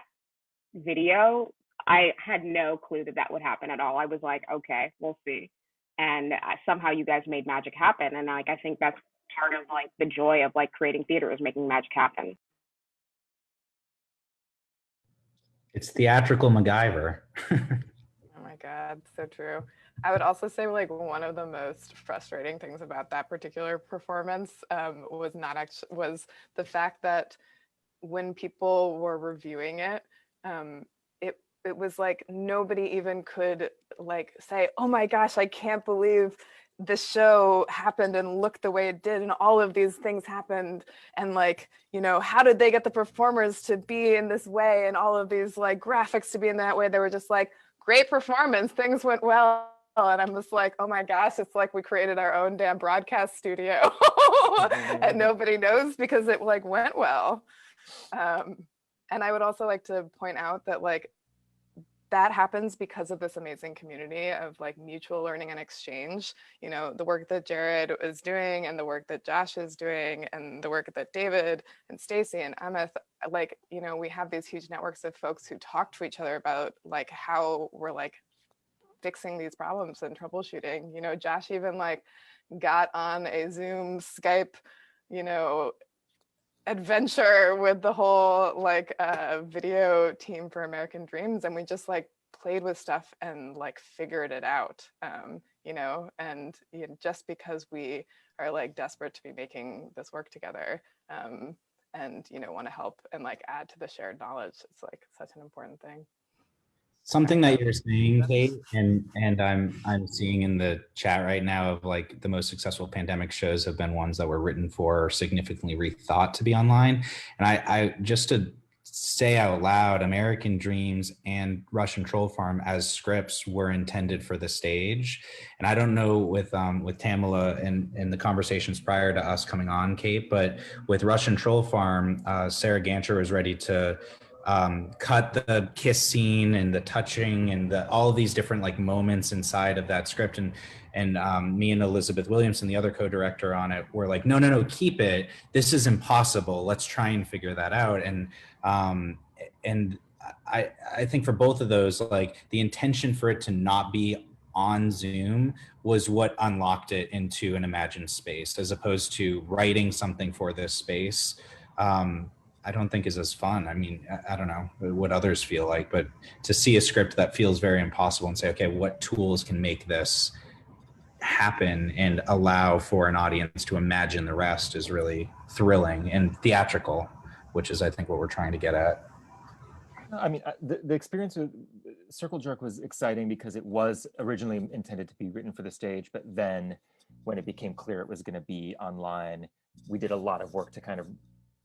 video. I had no clue that that would happen at all. I was like, okay, we'll see. And somehow you guys made magic happen. And like, I think that's part of like the joy of like creating theater, is making magic happen. It's theatrical MacGyver. Oh my God, so true. I would also say like one of the most frustrating things about that particular performance was the fact that when people were reviewing it, it was like nobody even could like say, oh my gosh, I can't believe this show happened and looked the way it did and all of these things happened, and like, you know, how did they get the performers to be in this way and all of these like graphics to be in that way? They were just like, great performance, things went well. And I'm just like, oh my gosh, it's like we created our own damn broadcast studio and nobody knows because it like went well. And I would also like to point out that like that happens because of this amazing community of like mutual learning and exchange. You know, the work that Jared is doing and the work that Josh is doing and the work that David and Stacey and Amith, like, you know, we have these huge networks of folks who talk to each other about like how we're like fixing these problems and troubleshooting. You know, Josh even like got on a Zoom, Skype, you know, adventure with the whole like video team for American Dreams, and we just like played with stuff and like figured it out, you know, and you know, just because we are like desperate to be making this work together, and you know, want to help and like add to the shared knowledge, it's like such an important thing. Something that you're saying, Kate, and I'm seeing in the chat right now of like the most successful pandemic shows have been ones that were written for or significantly rethought to be online. And I just to say out loud, American Dreams and Russian Troll Farm as scripts were intended for the stage. And I don't know with Tamala and the conversations prior to us coming on, Kate, but with Russian Troll Farm, Sarah Gancher was ready to cut the kiss scene and the touching and all of these different like moments inside of that script, and me and Elizabeth Williamson, the other co-director on it, were like, no, keep it, this is impossible, let's try and figure that out. And I think for both of those, like the intention for it to not be on Zoom was what unlocked it into an imagined space, as opposed to writing something for this space. I don't think is as fun. I mean, I don't know what others feel like, but to see a script that feels very impossible and say, okay, what tools can make this happen and allow for an audience to imagine the rest is really thrilling and theatrical, which is, I think, what we're trying to get at. I mean, the experience with Circle Jerk was exciting because it was originally intended to be written for the stage, but then when it became clear it was going to be online, we did a lot of work to kind of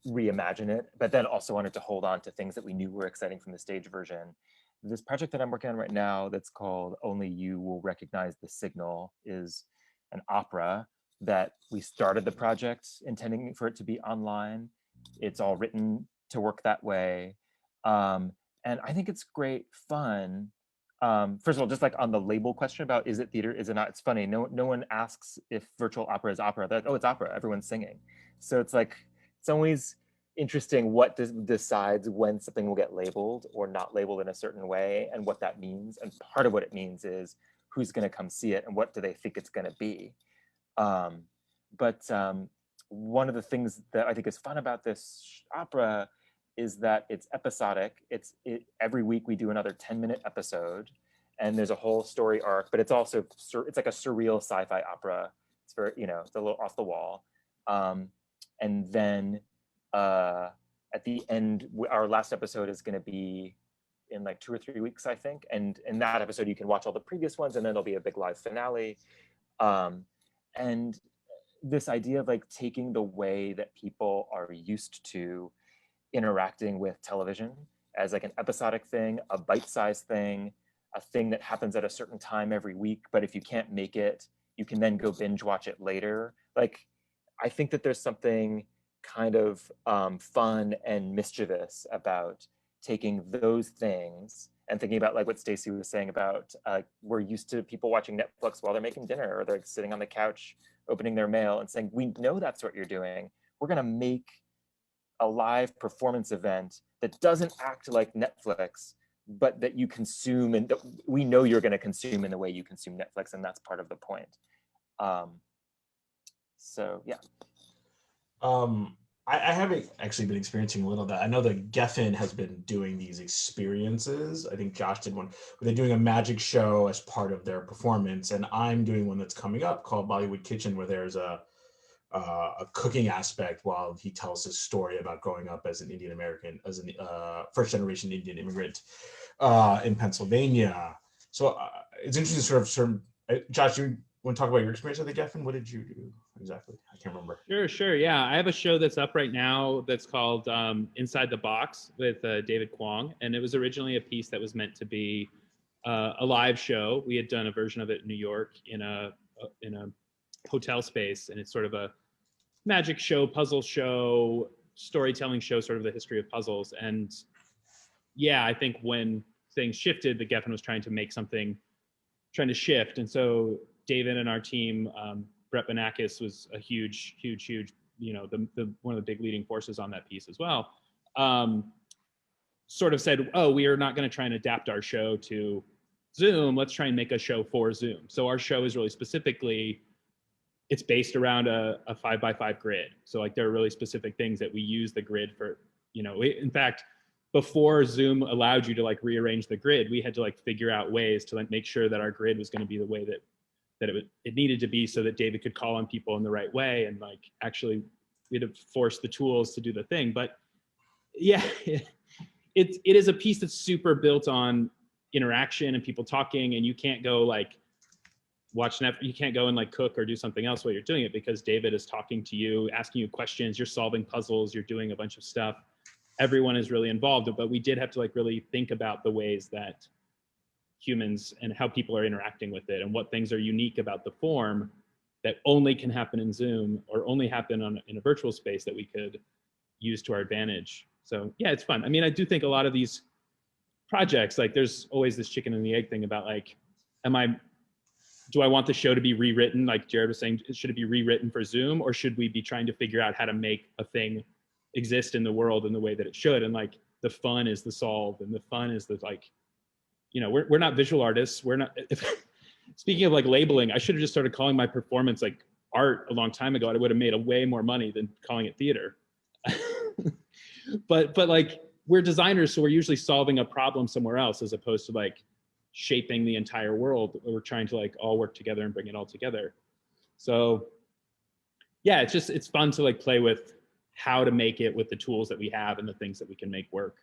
reimagine it, but then also wanted to hold on to things that we knew were exciting from the stage version. This project that I'm working on right now that's called Only You Will Recognize the Signal is an opera that we started the project intending for it to be online. It's all written to work that way. And I think it's great fun. First of all, just like on the label question about is it theater, is it not? It's funny, no one asks if virtual opera is opera. They're like, oh, it's opera, everyone's singing. So it's like, it's always interesting what decides when something will get labeled or not labeled in a certain way and what that means. And part of what it means is who's going to come see it and what do they think it's going to be. But one of the things that I think is fun about this opera is that it's episodic. Every week we do another 10-minute episode and there's a whole story arc, but it's also, it's like a surreal sci-fi opera. It's very, you know, it's a little off the wall. And then at the end, our last episode is going to be in like 2 or 3 weeks, I think. And in that episode, you can watch all the previous ones, and then there'll be a big live finale. And this idea of like taking the way that people are used to interacting with television as like an episodic thing, a bite-sized thing, a thing that happens at a certain time every week, but if you can't make it, you can then go binge watch it later. Like, I think that there's something kind of fun and mischievous about taking those things and thinking about like what Stacey was saying about we're used to people watching Netflix while they're making dinner, or they're sitting on the couch opening their mail, and saying, we know that's what you're doing. We're gonna make a live performance event that doesn't act like Netflix, but that you consume, and that we know you're going to consume in the way you consume Netflix, and that's part of the point. So yeah. I haven't actually been experiencing a little of that. I know that Geffen has been doing these experiences. I think Josh did one where they're doing a magic show as part of their performance, and I'm doing one that's coming up called Bollywood Kitchen, where there's a cooking aspect while he tells his story about growing up as an Indian American, as a first generation Indian immigrant in Pennsylvania. So it's interesting, sort of, Josh, you want to talk about your experience at the Geffen? What did you do exactly? I can't remember. Sure. Yeah, I have a show that's up right now that's called Inside the Box with David Kwong, and it was originally a piece that was meant to be a live show. We had done a version of it in New York in a hotel space, and it's sort of a magic show, puzzle show, storytelling show, sort of the history of puzzles. And yeah, I think when things shifted, the Geffen was trying to shift, and so David and our team, Brett Benakis was a huge, you know, the one of the big leading forces on that piece as well. Sort of said, oh, we are not going to try and adapt our show to Zoom. Let's try and make a show for Zoom. So our show is really specifically, it's based around a 5x5 grid. So like there are really specific things that we use the grid for, you know, in fact, before Zoom allowed you to like rearrange the grid, we had to like figure out ways to like make sure that our grid was going to be the way that it needed to be, so that David could call on people in the right way, and like actually we had to force the tools to do the thing. But yeah, it is a piece that's super built on interaction and people talking, and you can't go like watch Netflix, you can't go and like cook or do something else while you're doing it, because David is talking to you, asking you questions, you're solving puzzles, you're doing a bunch of stuff. Everyone is really involved, but we did have to like really think about the ways that humans and how people are interacting with it, and what things are unique about the form that only can happen in Zoom or only happen in a virtual space that we could use to our advantage. So yeah, it's fun. I mean, I do think a lot of these projects, like there's always this chicken and the egg thing about like, do I want the show to be rewritten? Like Jared was saying, should it be rewritten for Zoom, or should we be trying to figure out how to make a thing exist in the world in the way that it should? And like the fun is the solve, and the fun is the like, you know, we're not visual artists. We're not, speaking of like labeling, I should have just started calling my performance like art a long time ago. I would have made way more money than calling it theater. but like we're designers, so we're usually solving a problem somewhere else, as opposed to like shaping the entire world. We're trying to like all work together and bring it all together. So yeah, it's fun to like play with how to make it with the tools that we have and the things that we can make work.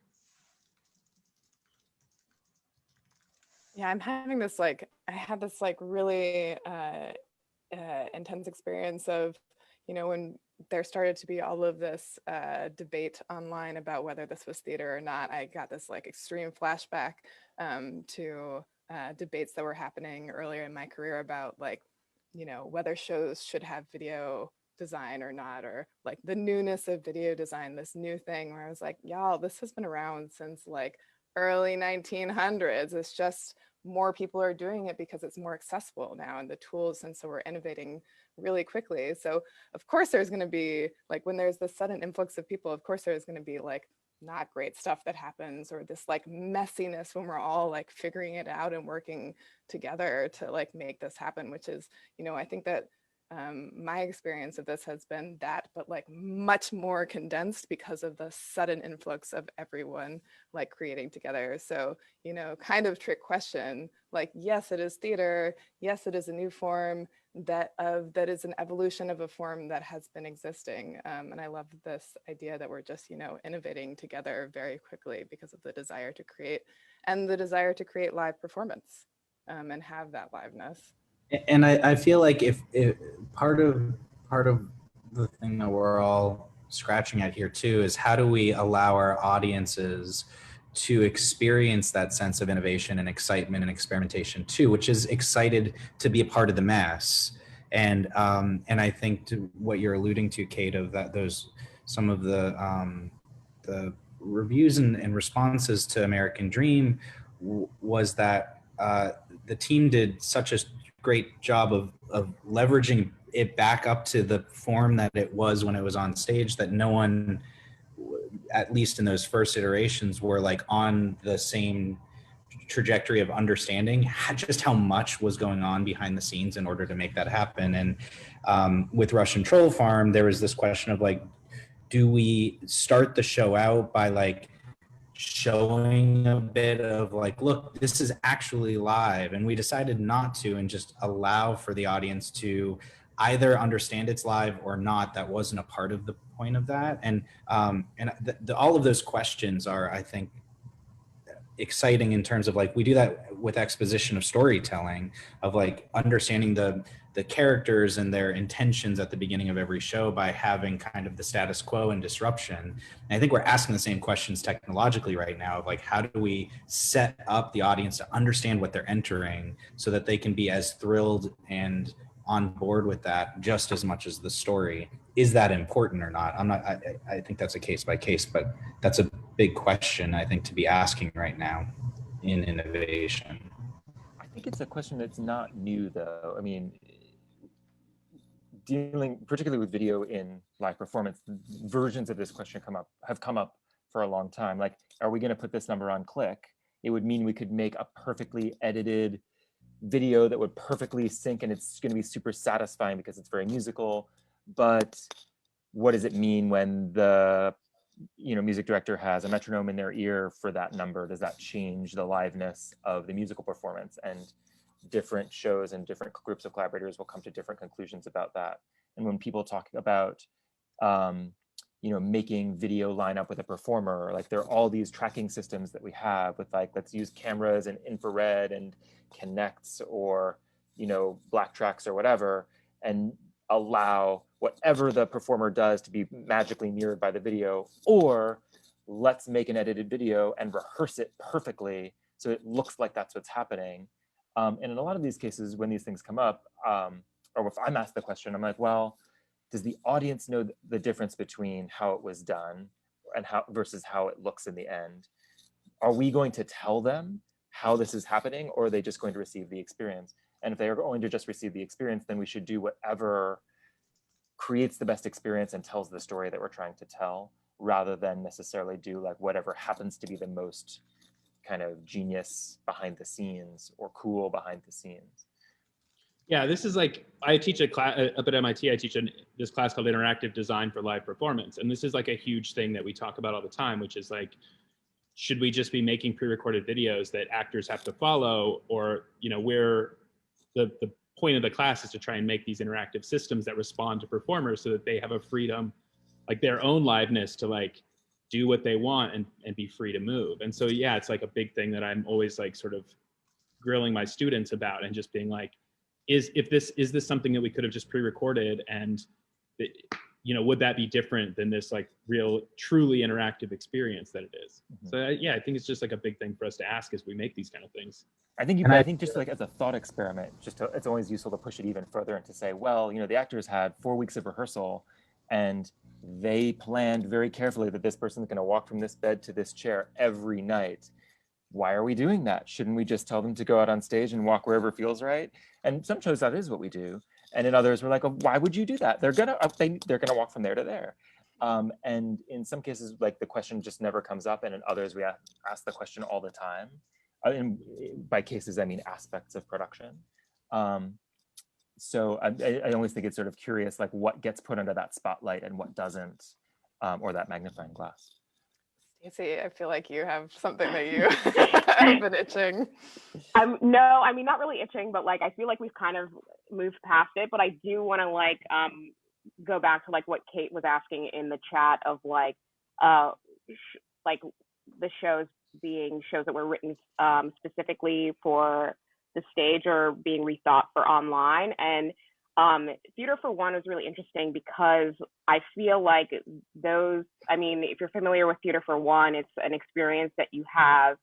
Yeah, I'm having this like, I had this like really intense experience of, you know, when there started to be all of this debate online about whether this was theater or not. I got this like extreme flashback to debates that were happening earlier in my career about like, you know, whether shows should have video design or not, or like the newness of video design, this new thing where I was like, y'all, this has been around since like early 1900s. It's just more people are doing it because it's more accessible now, and the tools, and so we're innovating really quickly. So of course there's going to be like, when there's this sudden influx of people, of course there's going to be like not great stuff that happens, or this like messiness when we're all like figuring it out and working together to like make this happen, which is, you know, I think that my experience of this has been that, but like much more condensed because of the sudden influx of everyone like creating together. So, you know, kind of trick question, like, yes, it is theater. Yes, it is a new form that is an evolution of a form that has been existing. And I love this idea that we're just, you know, innovating together very quickly because of the desire to create, and the desire to create live performance and have that liveness. And I feel like if part of the thing that we're all scratching at here too is, how do we allow our audiences to experience that sense of innovation and excitement and experimentation too, which is excited to be a part of the mass. And I think to what you're alluding to, Kate, of that, those some of the reviews and responses to American Dream was that the team did such a great job of leveraging it back up to the form that it was when it was on stage, that no one, at least in those first iterations, were like on the same trajectory of understanding just how much was going on behind the scenes in order to make that happen. And with Russian Troll Farm, there was this question of like, do we start the show out by like showing a bit of like, look, this is actually live, and we decided not to, and just allow for the audience to either understand it's live or not. That wasn't a part of the point of that. And all of those questions are, I think, exciting in terms of like, we do that with exposition of storytelling, of like understanding the characters and their intentions at the beginning of every show by having kind of the status quo and disruption. And I think we're asking the same questions technologically right now of like, how do we set up the audience to understand what they're entering so that they can be as thrilled and on board with that just as much as the story? Is that important or not? I think that's a case by case, but that's a big question, I think, to be asking right now in innovation. I think it's a question that's not new, though. I mean, dealing particularly with video in live performance, versions of this question have come up for a long time. Like, are we going to put this number on click? It would mean we could make a perfectly edited video that would perfectly sync, and it's going to be super satisfying because it's very musical. But what does it mean when the music director has a metronome in their ear for that number? Does that change the liveness of the musical performance? And different shows and different groups of collaborators will come to different conclusions about that. And when people talk about making video line up with a performer, like there are all these tracking systems that we have with like, let's use cameras and infrared and Connects or black tracks or whatever, and allow whatever the performer does to be magically mirrored by the video, or let's make an edited video and rehearse it perfectly so it looks like that's what's happening. And in a lot of these cases, when these things come up, or if I'm asked the question, I'm like, well, does the audience know the difference between how it was done and how versus how it looks in the end? Are we going to tell them how this is happening, or are they just going to receive the experience? And if they are going to just receive the experience, then we should do whatever creates the best experience and tells the story that we're trying to tell, rather than necessarily do like whatever happens to be the most kind of genius behind the scenes or cool behind the scenes. Yeah, this is like, I teach a class up at MIT. I teach this class called Interactive Design for Live Performance. And this is like a huge thing that we talk about all the time, which is like, should we just be making pre-recorded videos that actors have to follow? Or, where the point of the class is to try and make these interactive systems that respond to performers so that they have a freedom, like their own liveness to like do what they want and be free to move. And so, yeah, it's like a big thing that I'm always like sort of grilling my students about, and just being like, is this something that we could have just pre-recorded, and would that be different than this like real truly interactive experience that it is? Mm-hmm. So yeah, I think it's just like a big thing for us to ask as we make these kind of things. I think just like as a thought experiment, it's always useful to push it even further and to say, well, the actors had 4 weeks of rehearsal and they planned very carefully that this person's going to walk from this bed to this chair every night. Why are we doing that? Shouldn't we just tell them to go out on stage and walk wherever feels right? And some shows that is what we do. And in others, we're like, oh, why would you do that? They're gonna walk from there to there. And in some cases, like the question just never comes up. And in others, we ask the question all the time. And by cases, I mean aspects of production. So I always think it's sort of curious, like what gets put under that spotlight and what doesn't, or that magnifying glass. Stacey, I feel like you have something that you have been itching. No, I mean, not really itching, but like, I feel like we've kind of moved past it, but I do want to like, go back to like what Kate was asking in the chat of like the shows being shows that were written specifically for the stage or being rethought for online. And Theater for One was really interesting because I feel like those, I mean, if you're familiar with Theater for One, it's an experience that you have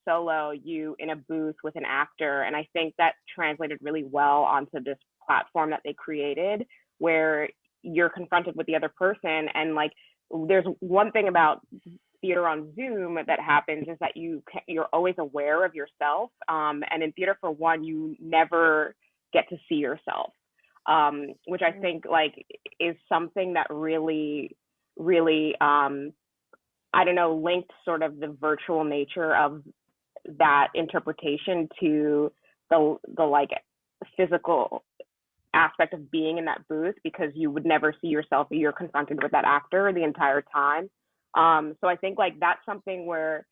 solo, you in a booth with an actor. And I think that translated really well onto this platform that they created, where you're confronted with the other person. And like, there's one thing about theater on Zoom that happens is that you're always aware of yourself. And in Theater for One, you never get to see yourself, which I think like is something that really, really, I don't know, linked sort of the virtual nature of that interpretation to the like physical aspect of being in that booth, because you would never see yourself, you're confronted with that actor the entire time. So I think like that's something where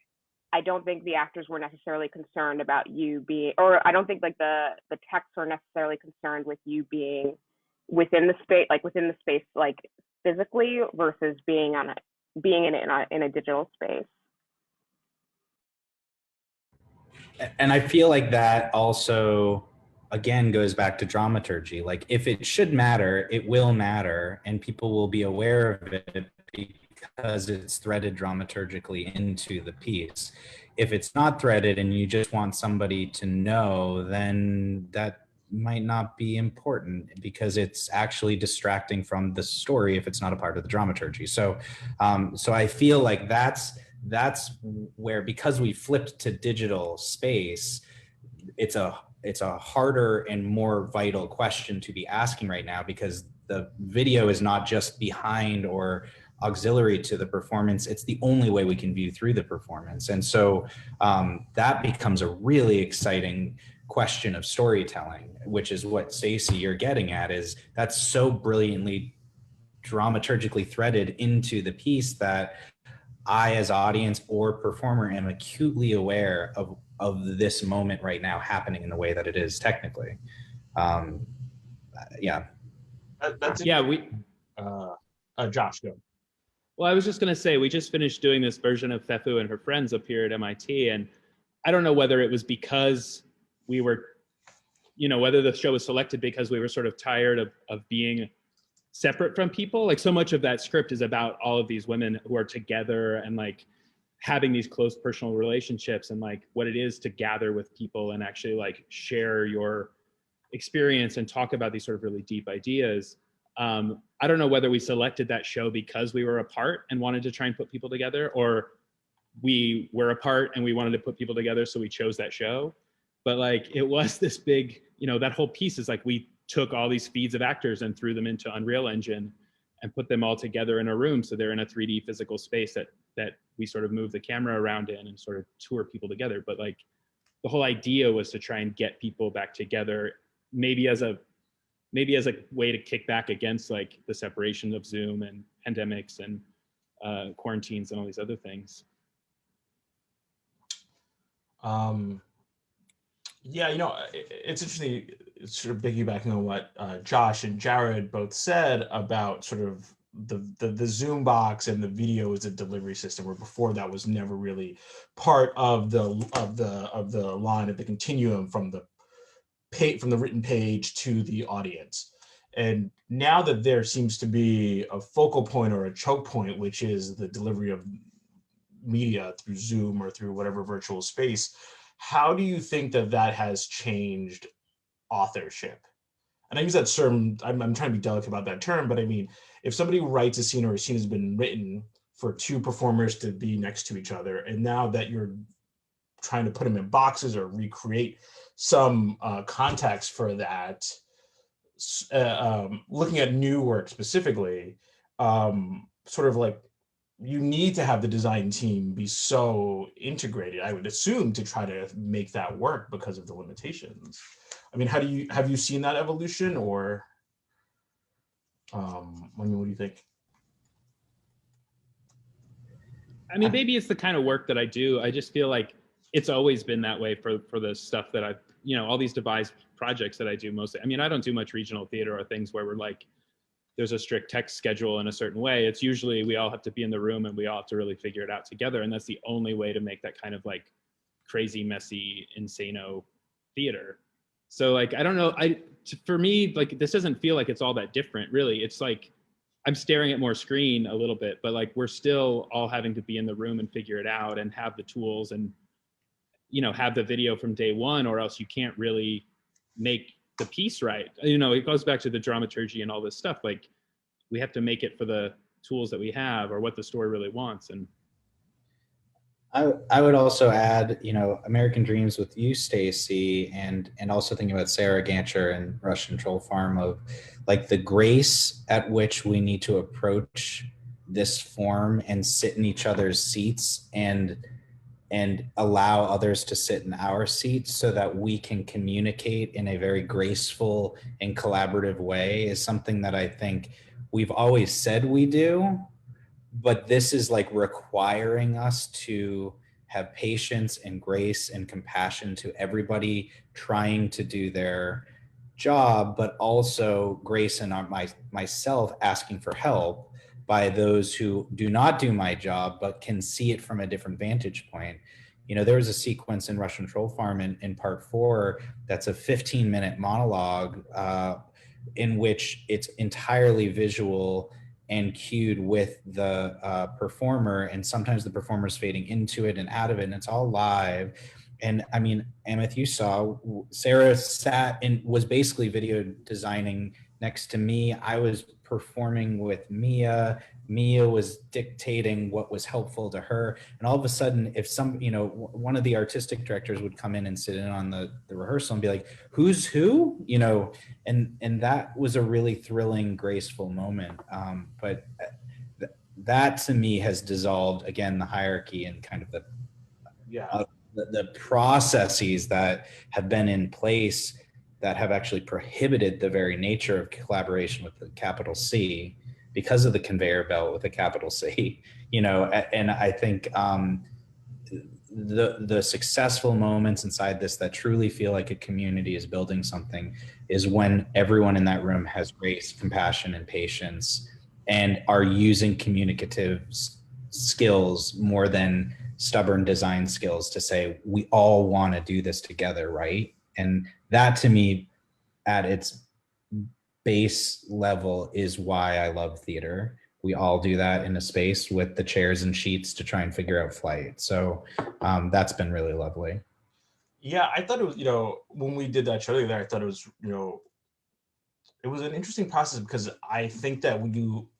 I don't think the actors were necessarily concerned about you being, or I don't think like the texts were necessarily concerned with you being within the space, like physically, versus being in a digital space. And I feel like that also, again, goes back to dramaturgy. Like, if it should matter, it will matter, and people will be aware of it because it's threaded dramaturgically into the piece. If it's not threaded and you just want somebody to know, then that might not be important because it's actually distracting from the story if it's not a part of the dramaturgy. So I feel like that's where, because we flipped to digital space, it's a harder and more vital question to be asking right now, because the video is not just behind or auxiliary to the performance, it's the only way we can view through the performance. And so that becomes a really exciting question of storytelling, which is what, Stacey, you're getting at, is that's so brilliantly dramaturgically threaded into the piece that I, as audience or performer, am acutely aware of this moment right now happening in the way that it is technically. Yeah. Josh, go. Well, I was just going to say, we just finished doing this version of Fefu and her friends up here at MIT. And I don't know whether it was because we were, whether the show was selected because we were sort of tired of being separate from people. Like, so much of that script is about all of these women who are together and like having these close personal relationships, and like what it is to gather with people and actually like share your experience and talk about these sort of really deep ideas. I don't know whether we selected that show because we were apart and wanted to try and put people together, or we were apart and we wanted to put people together, so we chose that show. But like, it was this big, that whole piece is like, we took all these feeds of actors and threw them into Unreal Engine and put them all together in a room. So they're in a 3D physical space that we sort of move the camera around in and sort of tour people together. But like, the whole idea was to try and get people back together, maybe as a way to kick back against like the separation of Zoom and pandemics and quarantines and all these other things. Yeah, it's interesting. It's sort of piggybacking on what Josh and Jared both said about sort of the Zoom box and the video as a delivery system, where before that was never really part of the line of the continuum from the written page to the audience. And now that there seems to be a focal point or a choke point, which is the delivery of media through Zoom or through whatever virtual space, how do you think that has changed authorship? And I use that term, I'm trying to be delicate about that term, but I mean, if somebody writes a scene, or a scene has been written for two performers to be next to each other, and now that you're trying to put them in boxes or recreate some context for that, looking at new work specifically, sort of like, you need to have the design team be so integrated, I would assume, to try to make that work because of the limitations. I mean, have you seen that evolution, or what do you think? I mean, maybe it's the kind of work that I do. I just feel like it's always been that way for the stuff that I've, all these devised projects that I do mostly. I mean, I don't do much regional theater or things where we're like, there's a strict text schedule in a certain way. It's usually we all have to be in the room and we all have to really figure it out together. And that's the only way to make that kind of like crazy, messy, insano theater. So like, I don't know, for me, like, this doesn't feel like it's all that different, really. It's like, I'm staring at more screen a little bit, but like, we're still all having to be in the room and figure it out and have the tools and, have the video from day one, or else you can't really make the piece right. It goes back to the dramaturgy and all this stuff. Like, we have to make it for the tools that we have or what the story really wants. And I would also add, American Dreams with you, Stacey, and also thinking about Sarah Gancher and Russian Troll Farm, of like the grace at which we need to approach this form and sit in each other's seats and and allow others to sit in our seats so that we can communicate in a very graceful and collaborative way is something that I think we've always said we do, but this is like requiring us to have patience and grace and compassion to everybody trying to do their job, but also grace in myself asking for help by those who do not do my job, but can see it from a different vantage point. You know, there was a sequence in Russian Troll Farm in part 4 that's a 15-minute monologue in which it's entirely visual and cued with the performer, and sometimes the performer's fading into it and out of it, and it's all live. And I mean, Amith, you saw Sarah sat and was basically video designing next to me. I was performing with Mia. Mia was dictating what was helpful to her. And all of a sudden, if some, you know, one of the artistic directors would come in and sit in on the rehearsal and be like, who's who? You know, and that was a really thrilling, graceful moment. But that to me has dissolved, again, the hierarchy and kind of the processes that have been in place that have actually prohibited the very nature of collaboration with the capital C because of the conveyor belt with a capital C, you know. And I think the successful moments inside this that truly feel like a community is building something is when everyone in that room has grace, compassion, and patience, and are using communicative skills more than stubborn design skills to say, we all want to do this together, right? And that to me, at its base level, is why I love theater. We all do that in a space with the chairs and sheets to try and figure out flight. So that's been really lovely. Yeah, I thought it was, you know, when we did that show together, I thought it was, you know, it was an interesting process because I think that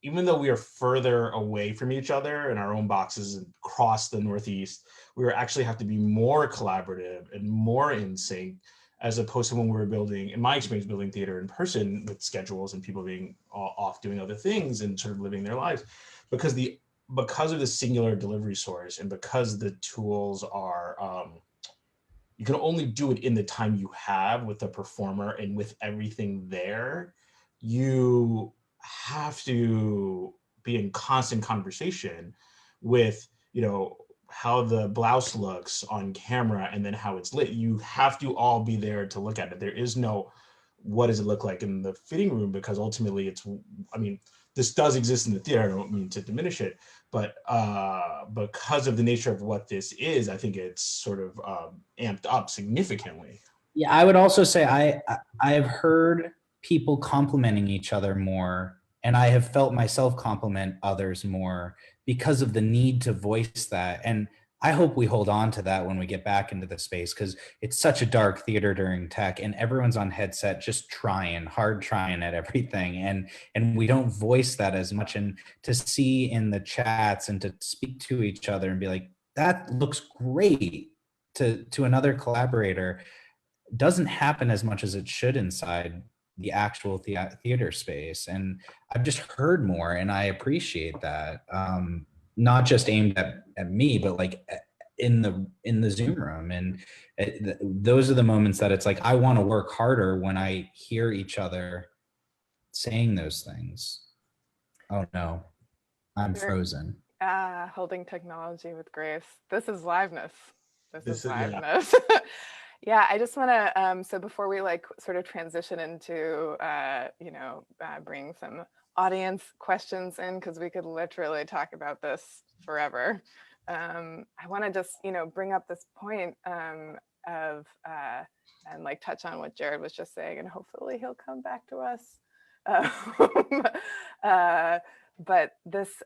even though we are further away from each other in our own boxes across the Northeast, we actually have to be more collaborative and more in sync, as opposed to when we were building, in my experience, building theater in person with schedules and people being off doing other things and sort of living their lives, because of the singular delivery source and because the tools are, you can only do it in the time you have with the performer and with everything there. You have to be in constant conversation with, you know, how the blouse looks on camera and then how it's lit. You have to all be there to look at it. There is no, what does it look like in the fitting room? Because ultimately it's, I mean, this does exist in the theater. I don't mean to diminish it, but because of the nature of what this is, I think it's sort of amped up significantly. Yeah, I would also say I've heard people complimenting each other more, and I have felt myself compliment others more because of the need to voice that. And I hope we hold on to that when we get back into the space, because it's such a dark theater during tech and everyone's on headset just trying at everything, and we don't voice that as much. And to see in the chats and to speak to each other and be like, that looks great, to another collaborator, doesn't happen as much as it should inside the actual theater space. And I've just heard more, and I appreciate that. Not just aimed at me, but like in the Zoom room. And those are the moments that it's like, I want to work harder when I hear each other saying those things. Oh no, I'm frozen. Holding technology with grace. This is liveness. This is liveness. Yeah. Yeah, I just want to, so before we like sort of transition into, bring some audience questions in, because we could literally talk about this forever. I want to just, bring up this point of, and like touch on what Jared was just saying, and hopefully he'll come back to us. But this,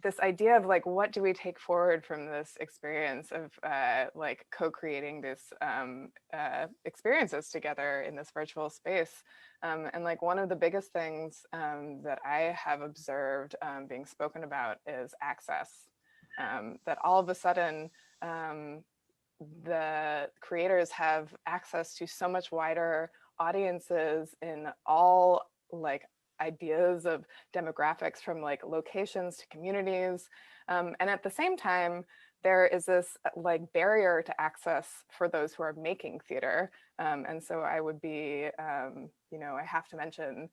this idea of like, what do we take forward from this experience of like co-creating this experiences together in this virtual space. And like one of the biggest things that I have observed being spoken about is access. That all of a sudden, the creators have access to so much wider audiences in all like ideas of demographics, from like locations to communities. And at the same time, there is this like barrier to access for those who are making theater. And so I would be, you know, I have to mention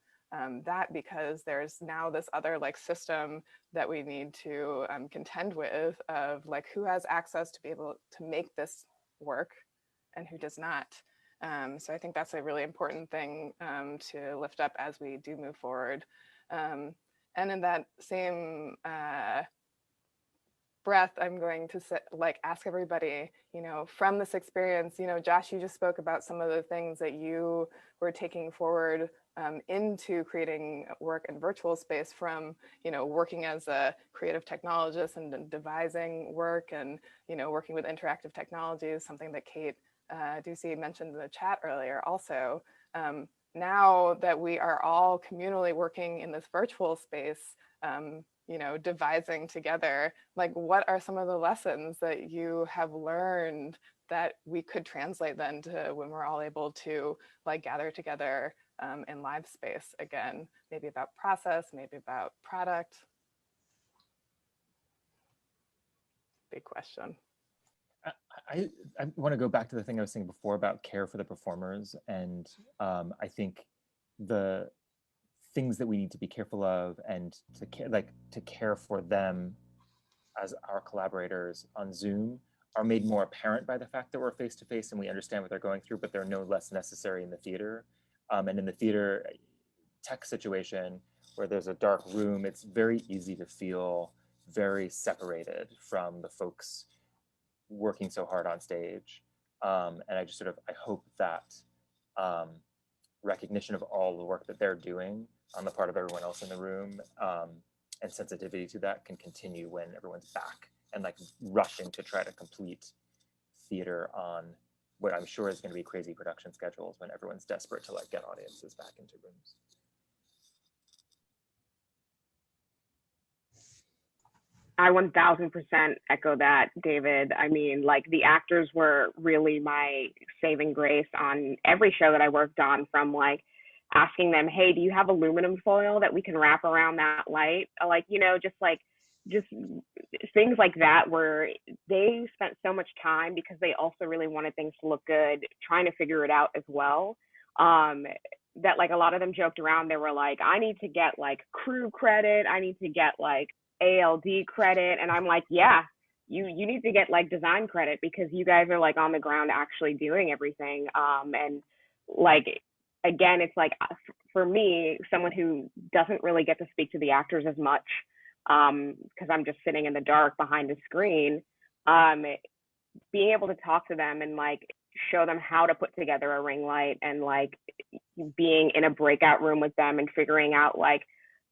that because there's now this other like system that we need to contend with of like who has access to be able to make this work and who does not. So I think that's a really important thing to lift up as we do move forward. And in that same breath, I'm going to like ask everybody, you know, from this experience, you know, Josh, you just spoke about some of the things that you were taking forward into creating work in virtual space from, you know, working as a creative technologist and devising work and, you know, working with interactive technologies, something that Kate Ducey mentioned in the chat earlier also. Now that we are all communally working in this virtual space, you know, devising together, like what are some of the lessons that you have learned that we could translate then to when we're all able to like gather together in live space again, maybe about process, maybe about product? Big question. I want to go back to the thing I was saying before about care for the performers. And I think the things that we need to be careful of and to care for them as our collaborators on Zoom are made more apparent by the fact that we're face to face and we understand what they're going through, but they're no less necessary in the theater. And in the theater tech situation where there's a dark room, it's very easy to feel very separated from the folks working so hard on stage. And I just I hope that recognition of all the work that they're doing on the part of everyone else in the room and sensitivity to that can continue when everyone's back and like rushing to try to complete theater on what I'm sure is going to be crazy production schedules when everyone's desperate to like get audiences back into rooms. I 1000% echo that, David. I mean, like the actors were really my saving grace on every show that I worked on, from like asking them, hey, do you have aluminum foil that we can wrap around that light? Like, you know, just things like that where they spent so much time because they also really wanted things to look good, trying to figure it out as well. That like a lot of them joked around. They were like, I need to get like crew credit. I need to get like ALD credit. And I'm like, yeah, you need to get like design credit because you guys are like on the ground actually doing everything. And like, again, it's like for me, someone who doesn't really get to speak to the actors as much because I'm just sitting in the dark behind a screen, being able to talk to them and like show them how to put together a ring light and like being in a breakout room with them and figuring out like,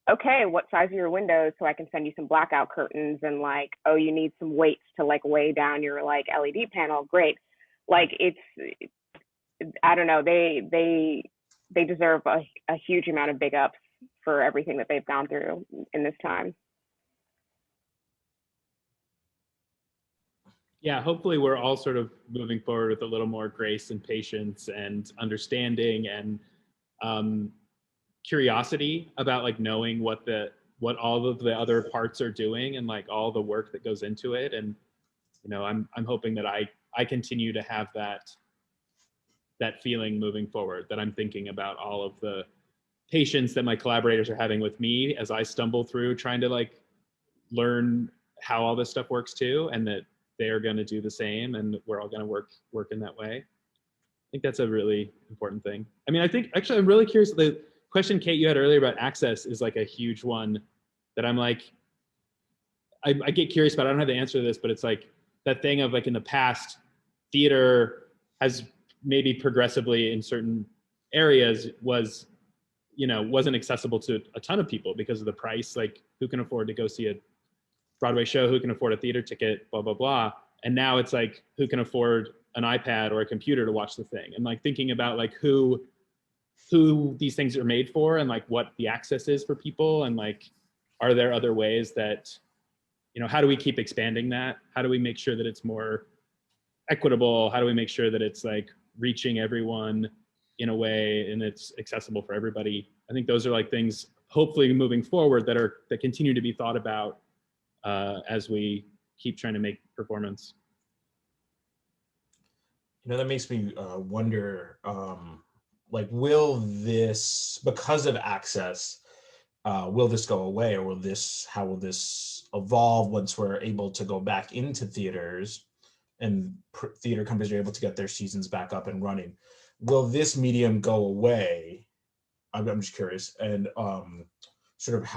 okay, what size are your windows so I can send you some blackout curtains, and like, oh, you need some weights to like weigh down your like LED panel. Great. Like it's, I don't know, they deserve a huge amount of big ups for everything that they've gone through in this time. Yeah, hopefully we're all sort of moving forward with a little more grace and patience and understanding and curiosity about like knowing what all of the other parts are doing and like all the work that goes into it. And you know, I'm hoping that I continue to have that feeling moving forward, that I'm thinking about all of the patience that my collaborators are having with me as I stumble through trying to like learn how all this stuff works too, and that they are going to do the same, and we're all going to work in that way. I think that's a really important thing. I mean, I think actually I'm really curious. The question, Kate, you had earlier about access is like a huge one that I'm like, I get curious about. I don't have the answer to this, but it's like that thing of like in the past, theater has maybe progressively in certain areas wasn't accessible to a ton of people because of the price. Like who can afford to go see a Broadway show, who can afford a theater ticket, blah, blah, blah. And now it's like, who can afford an iPad or a computer to watch the thing? And like thinking about like who these things are made for and like what the access is for people. And like, are there other ways that, you know, how do we keep expanding that? How do we make sure that it's more equitable? How do we make sure that it's like reaching everyone in a way and it's accessible for everybody? I think those are like things hopefully moving forward that continue to be thought about as we keep trying to make performance. You know, that makes me wonder, like, will this, because of access, will this go away, or how will this evolve once we're able to go back into theaters and theater companies are able to get their seasons back up and running? Will this medium go away? I'm just curious. And sort of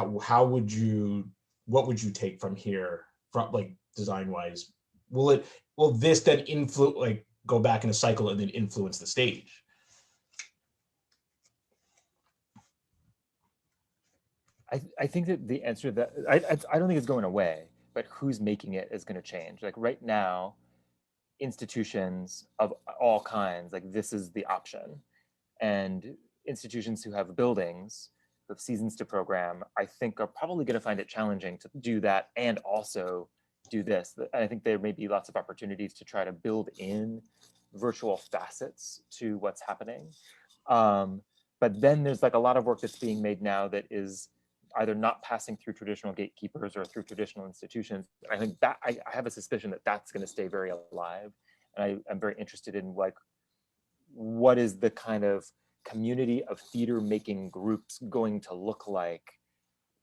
what would you take from here, from like design wise? Will this then influence, like, go back in a cycle and then influence the stage? I think that the answer to that, I don't think it's going away, but who's making it is going to change. Like right now, institutions of all kinds, like this is the option. And institutions who have buildings, with seasons to program, I think are probably going to find it challenging to do that and also do this. And I think there may be lots of opportunities to try to build in virtual facets to what's happening. But then there's like a lot of work that's being made now that is either not passing through traditional gatekeepers or through traditional institutions. I think that I have a suspicion that that's going to stay very alive. And I'm very interested in like, what is the kind of community of theater making groups going to look like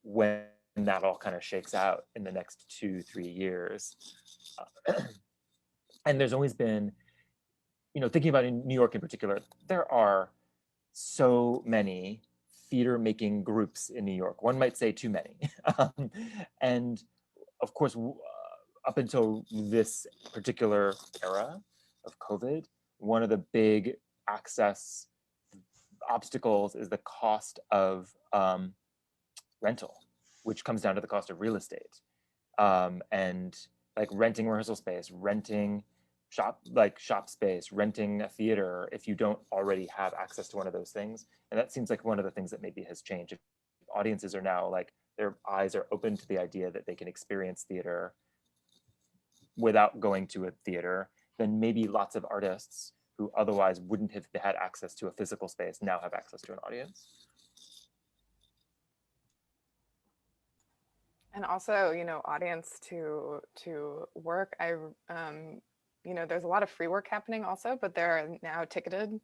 when that all kind of shakes out in the next 2-3 years. And there's always been, you know, thinking about in New York in particular, there are so many theater making groups in New York. One might say too many. And of course, up until this particular era of COVID, one of the big access obstacles is the cost of rental, which comes down to the cost of real estate. And like renting rehearsal space, renting shop space, renting a theater, if you don't already have access to one of those things. And that seems like one of the things that maybe has changed. If audiences are now like, their eyes are open to the idea that they can experience theater without going to a theater, then maybe lots of artists who otherwise wouldn't have had access to a physical space now have access to an audience. And also, you know, audience to work. You know, there's a lot of free work happening also, but there are now ticketed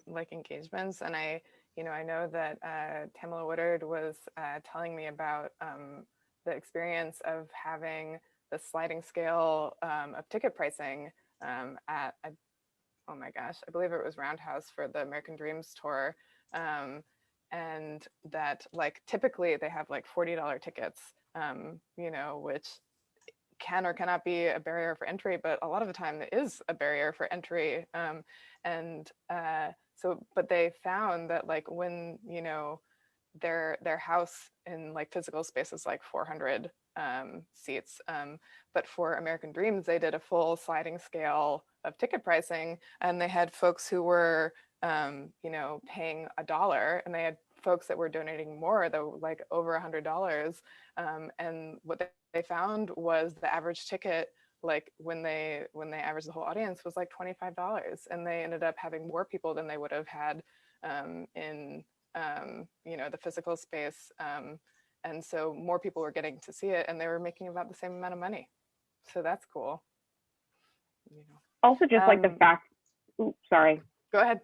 like engagements. And I know that Tamala Woodard was telling me about the experience of having the sliding scale of ticket pricing at, oh my gosh, I believe it was Roundhouse for the American Dreams tour. And that like typically they have like $40 tickets, you know, which can or cannot be a barrier for entry, but a lot of the time it is a barrier for entry. But they found that like when, you know, their house in like physical space is like 400 seats. But for American Dreams, they did a full sliding scale of ticket pricing, and they had folks who were, you know, paying $1, and they had folks that were donating more, though, like over $100. And what they found was the average ticket, like when they averaged the whole audience, was like $25, and they ended up having more people than they would have had in you know, the physical space. And so more people were getting to see it, and they were making about the same amount of money. So that's cool. You know. Also, just like the fact, oops, sorry. Go ahead.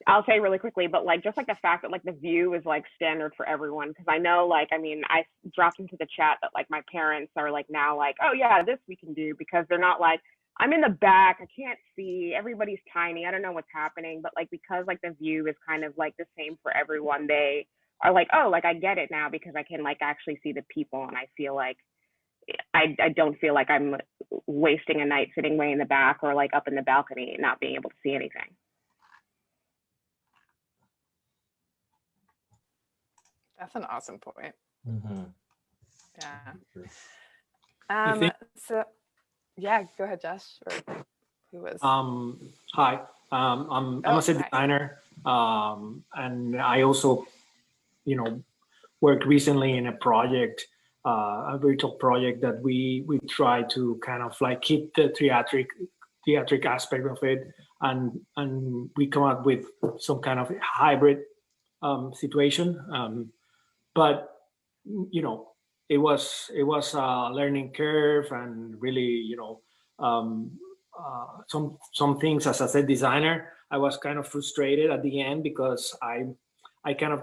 I'll say really quickly, but like just like the fact that like the view is like standard for everyone, because I know, like, I mean, I dropped into the chat that like my parents are like now like, oh yeah, this we can do, because they're not like, I'm in the back, I can't see, everybody's tiny, I don't know what's happening, but like because like the view is kind of like the same for everyone, they are like, oh, like I get it now because I can like actually see the people, and I feel like I don't feel like I'm wasting a night sitting way in the back or like up in the balcony not being able to see anything. That's an awesome point. Mm-hmm. Yeah. So yeah, go ahead, Josh. Or who was? Hi. I'm a set designer, and I also, you know, worked recently in a project, a virtual project that we try to kind of like keep the theatric aspect of it, and we come up with some kind of hybrid situation. But you know, it was a learning curve, and really, some things, as I said, designer, I was kind of frustrated at the end because I kind of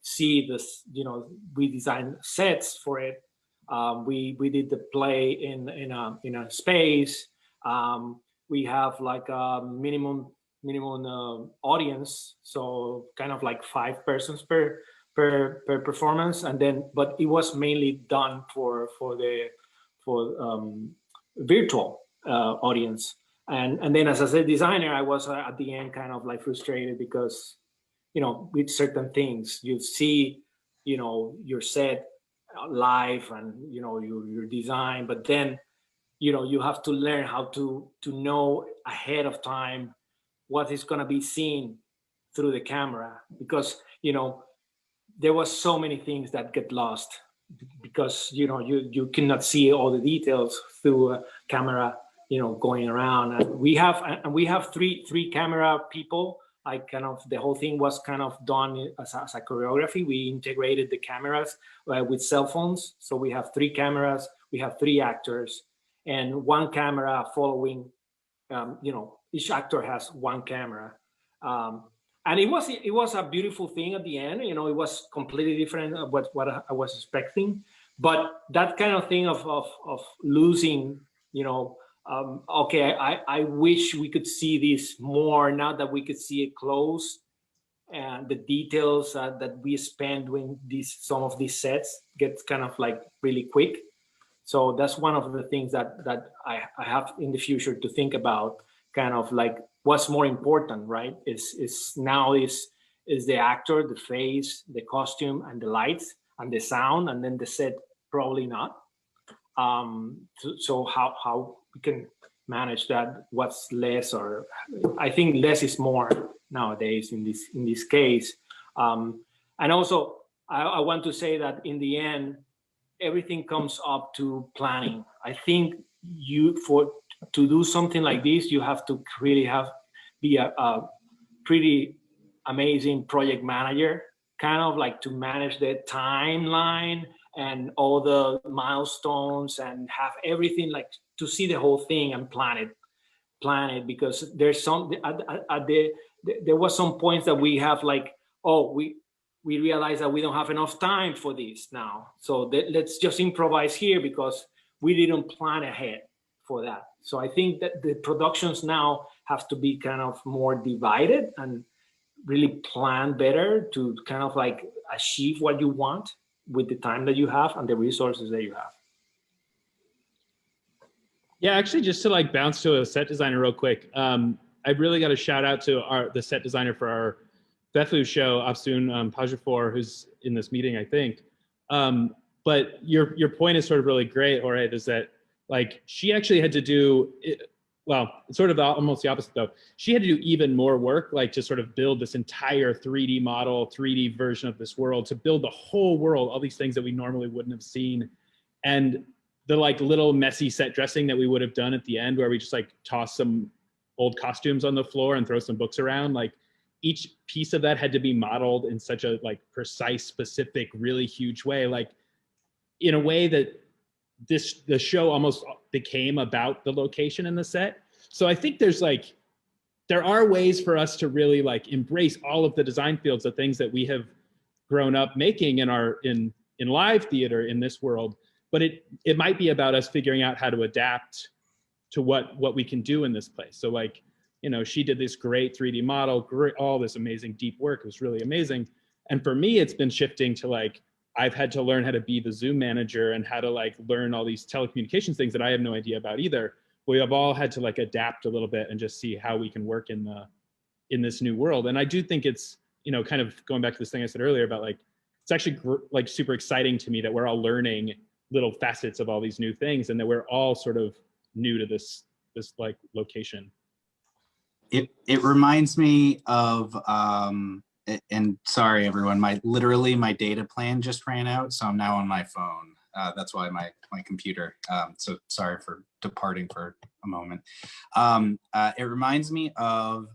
see this, we designed sets for it. We did the play in a space. We have like a minimum audience, so kind of like 5 persons per performance, and then but it was mainly done for virtual audience. And then, as I said, designer, I was at the end kind of like frustrated because with certain things you see your set live, and your design, but then you have to learn how to know ahead of time what is going to be seen through the camera, because there was so many things that get lost because you cannot see all the details through a camera going around. And we have three camera people. Like, kind of the whole thing was kind of done as a choreography. We integrated the cameras with cell phones, so we have 3 cameras, we have 3 actors, and 1 camera following. Each actor has 1 camera, and it was a beautiful thing at the end. It was completely different of what I was expecting, but that kind of thing of losing, okay, I wish we could see this more now that we could see it close, and the details that we spend when some of these sets gets kind of like really quick. So that's one of the things that I have in the future to think about, kind of like what's more important, right? Is the actor, the face, the costume, and the lights, and the sound, and then the set probably not. So how we can manage that? What's less, or I think less is more nowadays in this case. And also I want to say that in the end, everything comes up to planning. I think to do something like this, you have to really be a pretty amazing project manager, kind of like to manage the timeline and all the milestones, and have everything, like to see the whole thing and plan it, because there's there was some points that we have like, we realize that we don't have enough time for this now, so let's just improvise here because we didn't plan ahead for that. So I think that the productions now have to be kind of more divided and really plan better to kind of like achieve what you want with the time that you have and the resources that you have. Yeah, actually, just to like bounce to a set designer real quick, I really got a shout out to the set designer for our Bethu show, Afsun Pajafor, who's in this meeting, I think. But your point is sort of really great, Jorge, is that like she actually had to do it, well, it's sort of almost the opposite though. She had to do even more work, like to sort of build this entire 3D model, 3D version of this world, to build the whole world, all these things that we normally wouldn't have seen. And the like little messy set dressing that we would have done at the end, where we just like toss some old costumes on the floor and throw some books around, like each piece of that had to be modeled in such a like precise, specific, really huge way, like in a way that the show almost became about the location and the set. So I think there are ways for us to really like embrace all of the design fields, the things that we have grown up making in live theater in this world. But it might be about us figuring out how to adapt to what we can do in this place. So like, she did this great 3D model, all this amazing deep work. It was really amazing. And for me, it's been shifting to like, I've had to learn how to be the Zoom manager and how to like learn all these telecommunications things that I have no idea about either. We have all had to like adapt a little bit and just see how we can work in this new world. And I do think it's, kind of going back to this thing I said earlier about like, it's actually like super exciting to me that we're all learning little facets of all these new things, and that we're all sort of new to this like location. It reminds me of and sorry everyone, my data plan just ran out, so I'm now on my phone. That's why my computer. So sorry for departing for a moment. It reminds me of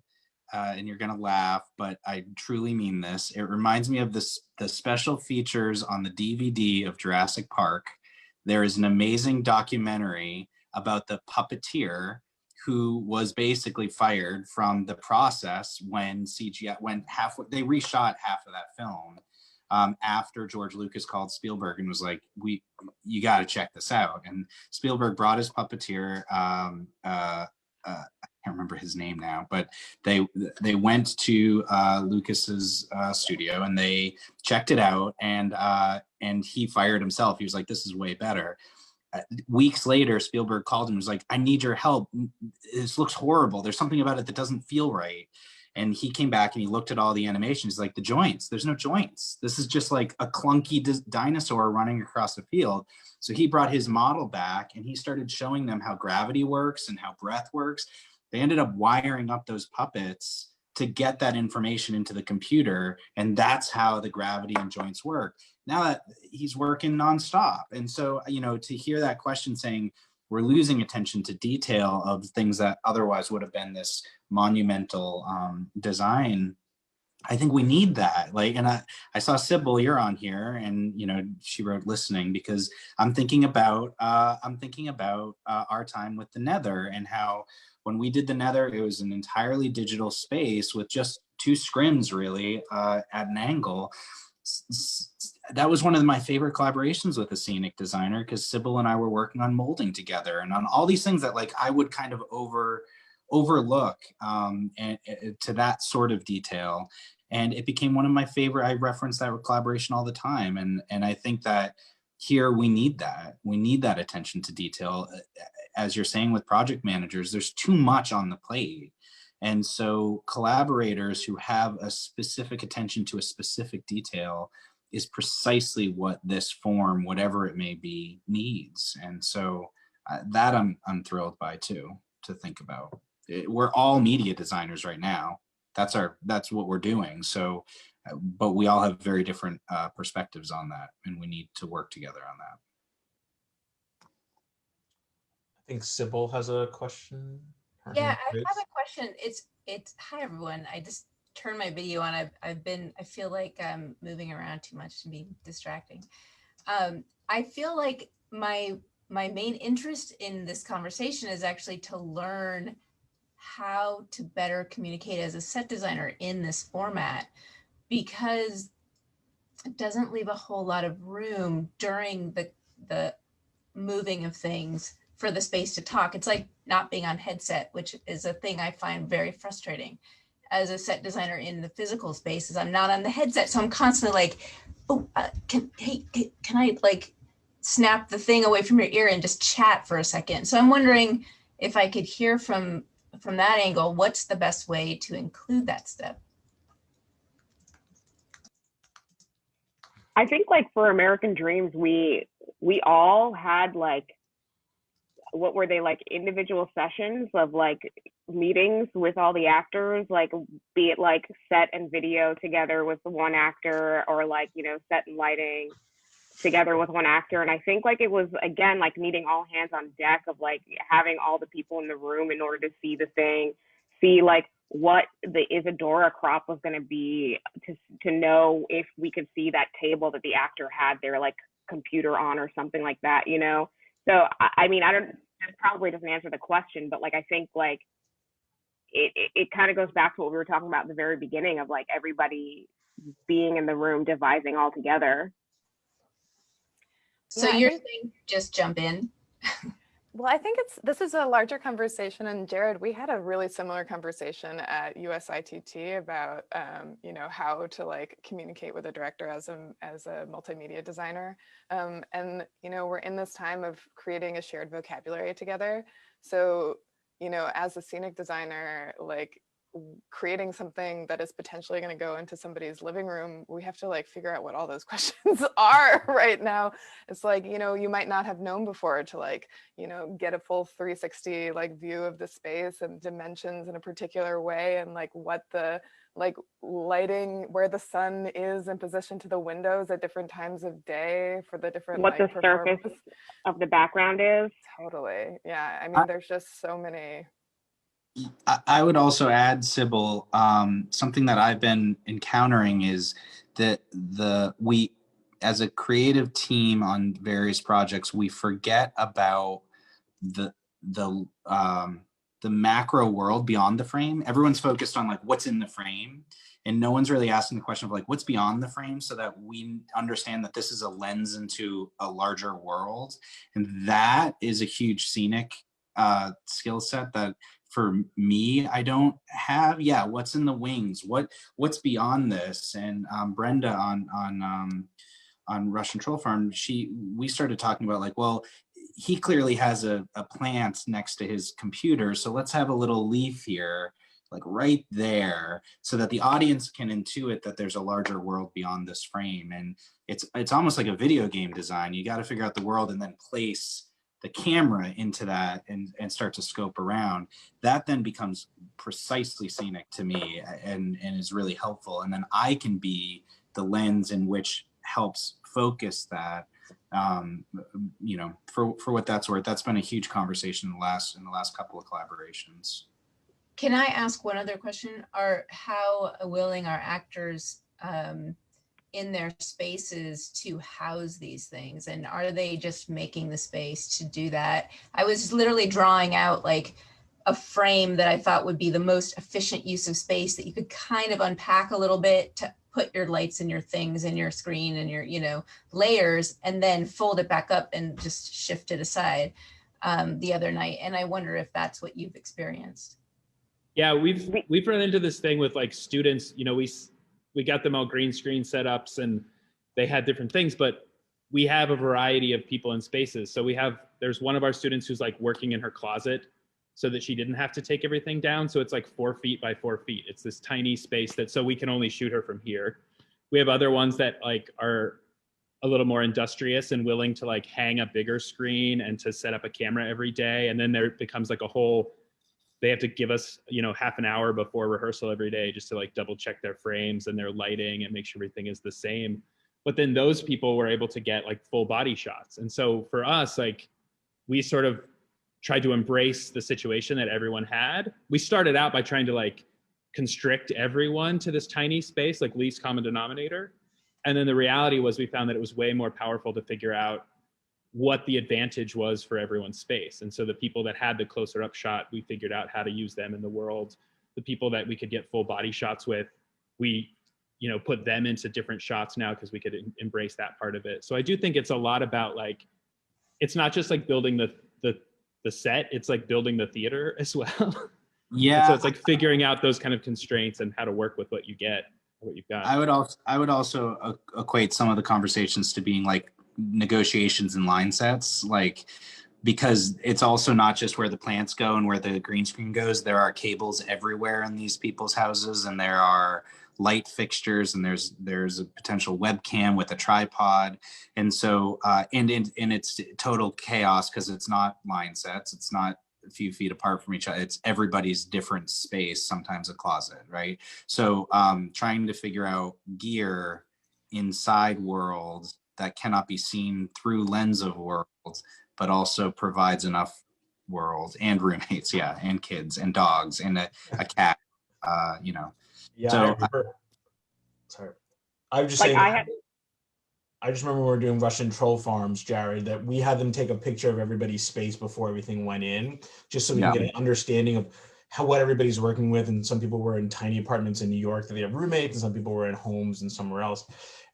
and you're gonna laugh, but I truly mean this. It reminds me of the special features on the DVD of Jurassic Park. There is an amazing documentary about the puppeteer who was basically fired from the process when CGI went halfway. They reshot half of that film after George Lucas called Spielberg and was like, you got to check this out. And Spielberg brought his puppeteer. I can't remember his name now, but they went to Lucas's studio and they checked it out, and he fired himself. He was like, "This is way better." Weeks later, Spielberg called him and was like, "I need your help. This looks horrible. There's something about it that doesn't feel right." And he came back and he looked at all the animations, like, the joints, there's no joints. This is just like a clunky dinosaur running across the field. So he brought his model back and he started showing them how gravity works and how breath works. They ended up wiring up those puppets to get that information into the computer. And that's how the gravity and joints work. Now that he's working nonstop. And so, you know, to hear that question saying, we're losing attention to detail of things that otherwise would have been this monumental design. I think we need that. Like, and I saw Sybil, you're on here, and you know, she wrote listening because I'm thinking about our time with the Nether and how when we did the Nether, it was an entirely digital space with just two scrims really at an angle. That was one of my favorite collaborations with a scenic designer because Sybil and I were working on molding together and on all these things that like I would kind of overlook and to that sort of detail. And it became one of my favorite. I reference that collaboration all the time. And I think that here we need that. We need that attention to detail. As you're saying with project managers, there's too much on the plate. And so collaborators who have a specific attention to a specific detail is precisely what this form, whatever it may be, needs. And so that I'm thrilled by too, to think about. We're all media designers right now. That's what we're doing. So, but we all have very different perspectives on that, and we need to work together on that. I think Sybil has a question. Yeah, I have a question. It's hi everyone. I just turned my video on. I feel like I'm moving around too much to be distracting. I feel like my main interest in this conversation is actually to learn how to better communicate as a set designer in this format, because it doesn't leave a whole lot of room during the moving of things for the space to talk. It's like not being on headset, which is a thing I find very frustrating as a set designer in the physical spaces. I'm not on the headset, so I'm constantly like, oh, can I like snap the thing away from your ear and just chat for a second? So I'm wondering if I could hear from that angle, what's the best way to include that step? I think like for American Dreams, we all had like, what were they, like individual sessions of like meetings with all the actors, like be it like set and video together with the one actor, or like, you know, set and lighting together with one actor. And I think like it was, again, like needing all hands on deck of like having all the people in the room in order to see the thing, see like what the Isadora crop was going to be, to know if we could see that table that the actor had their like computer on or something like that, you know? So, I mean, this probably doesn't answer the question, but like, I think like it kind of goes back to what we were talking about at the very beginning of like everybody being in the room, devising all together. So you're saying just jump in? Well, I think this is a larger conversation, and Jared, we had a really similar conversation at USITT about you know, how to like communicate with a director as a multimedia designer, and you know, we're in this time of creating a shared vocabulary together. So you know, as a scenic designer, like creating something that is potentially going to go into somebody's living room, we have to like figure out what all those questions are right now. It's like, you know, you might not have known before to like, you know, get a full 360 like view of the space and dimensions in a particular way, and like what the like lighting, where the sun is in position to the windows at different times of day for the different, what the surface of the background is. Totally. Yeah. I mean, there's just so many. I would also add, Sybil, something that I've been encountering is that we, as a creative team on various projects, we forget about the macro world beyond the frame. Everyone's focused on like what's in the frame, and no one's really asking the question of like what's beyond the frame, so that we understand that this is a lens into a larger world. And that is a huge scenic skill set that for me I don't have. Yeah, what's in the wings, what's beyond this? And Brenda on Russian Troll Farm, we started talking about like, well, he clearly has a plant next to his computer, so let's have a little leaf here, like right there, so that the audience can intuit that there's a larger world beyond this frame. And it's almost like a video game design. You got to figure out the world and then place the camera into that and start to scope around. That then becomes precisely scenic to me and is really helpful. And then I can be the lens in which helps focus that. For what that's worth, that's been a huge conversation in the last couple of collaborations. Can I ask one other question? How willing are actors in their spaces to house these things? And are they just making the space to do that? I was literally drawing out like a frame that I thought would be the most efficient use of space that you could kind of unpack a little bit to put your lights and your things and your screen and your, layers, and then fold it back up and just shift it aside the other night. And I wonder if that's what you've experienced. Yeah, we've run into this thing with like students, we got them all green screen setups and they had different things, but we have a variety of people in spaces. So there's one of our students who's like working in her closet so that she didn't have to take everything down. So it's like 4 feet by 4 feet. It's this tiny space so we can only shoot her from here. We have other ones that like are a little more industrious and willing to like hang a bigger screen and to set up a camera every day. And then there becomes like they have to give us, half an hour before rehearsal every day just to like double check their frames and their lighting and make sure everything is the same. But then those people were able to get like full body shots. And so for us, like we sort of tried to embrace the situation that everyone had. We started out by trying to like constrict everyone to this tiny space, like least common denominator. And then the reality was we found that it was way more powerful to figure out what the advantage was for everyone's space. And so the people that had the closer up shot, we figured out how to use them in the world. The people that we could get full body shots with, we put them into different shots now because we could embrace that part of it. So I do think it's a lot about like, it's not just like building the set, it's like building the theater as well. Yeah. And so it's like figuring out those kind of constraints and how to work with what you get, what you've got. I would also equate some of the conversations to being like negotiations and line sets, like, because it's also not just where the plants go and where the green screen goes. There are cables everywhere in these people's houses, and there are light fixtures, and there's a potential webcam with a tripod. And so and it's total chaos because it's not line sets, it's not a few feet apart from each other, it's everybody's different space, sometimes a closet, right? So trying to figure out gear inside worlds that cannot be seen through lens of worlds, but also provides enough worlds and roommates, and kids and dogs and a cat, Yeah, so, I remember. Sorry, I was just Like saying. I just remember when we were doing Russian Troll Farms, Jared, that we had them take a picture of everybody's space before everything went in, just so we can get an understanding of what everybody's working with. And some people were in tiny apartments in New York that they have roommates, and some people were in homes and somewhere else.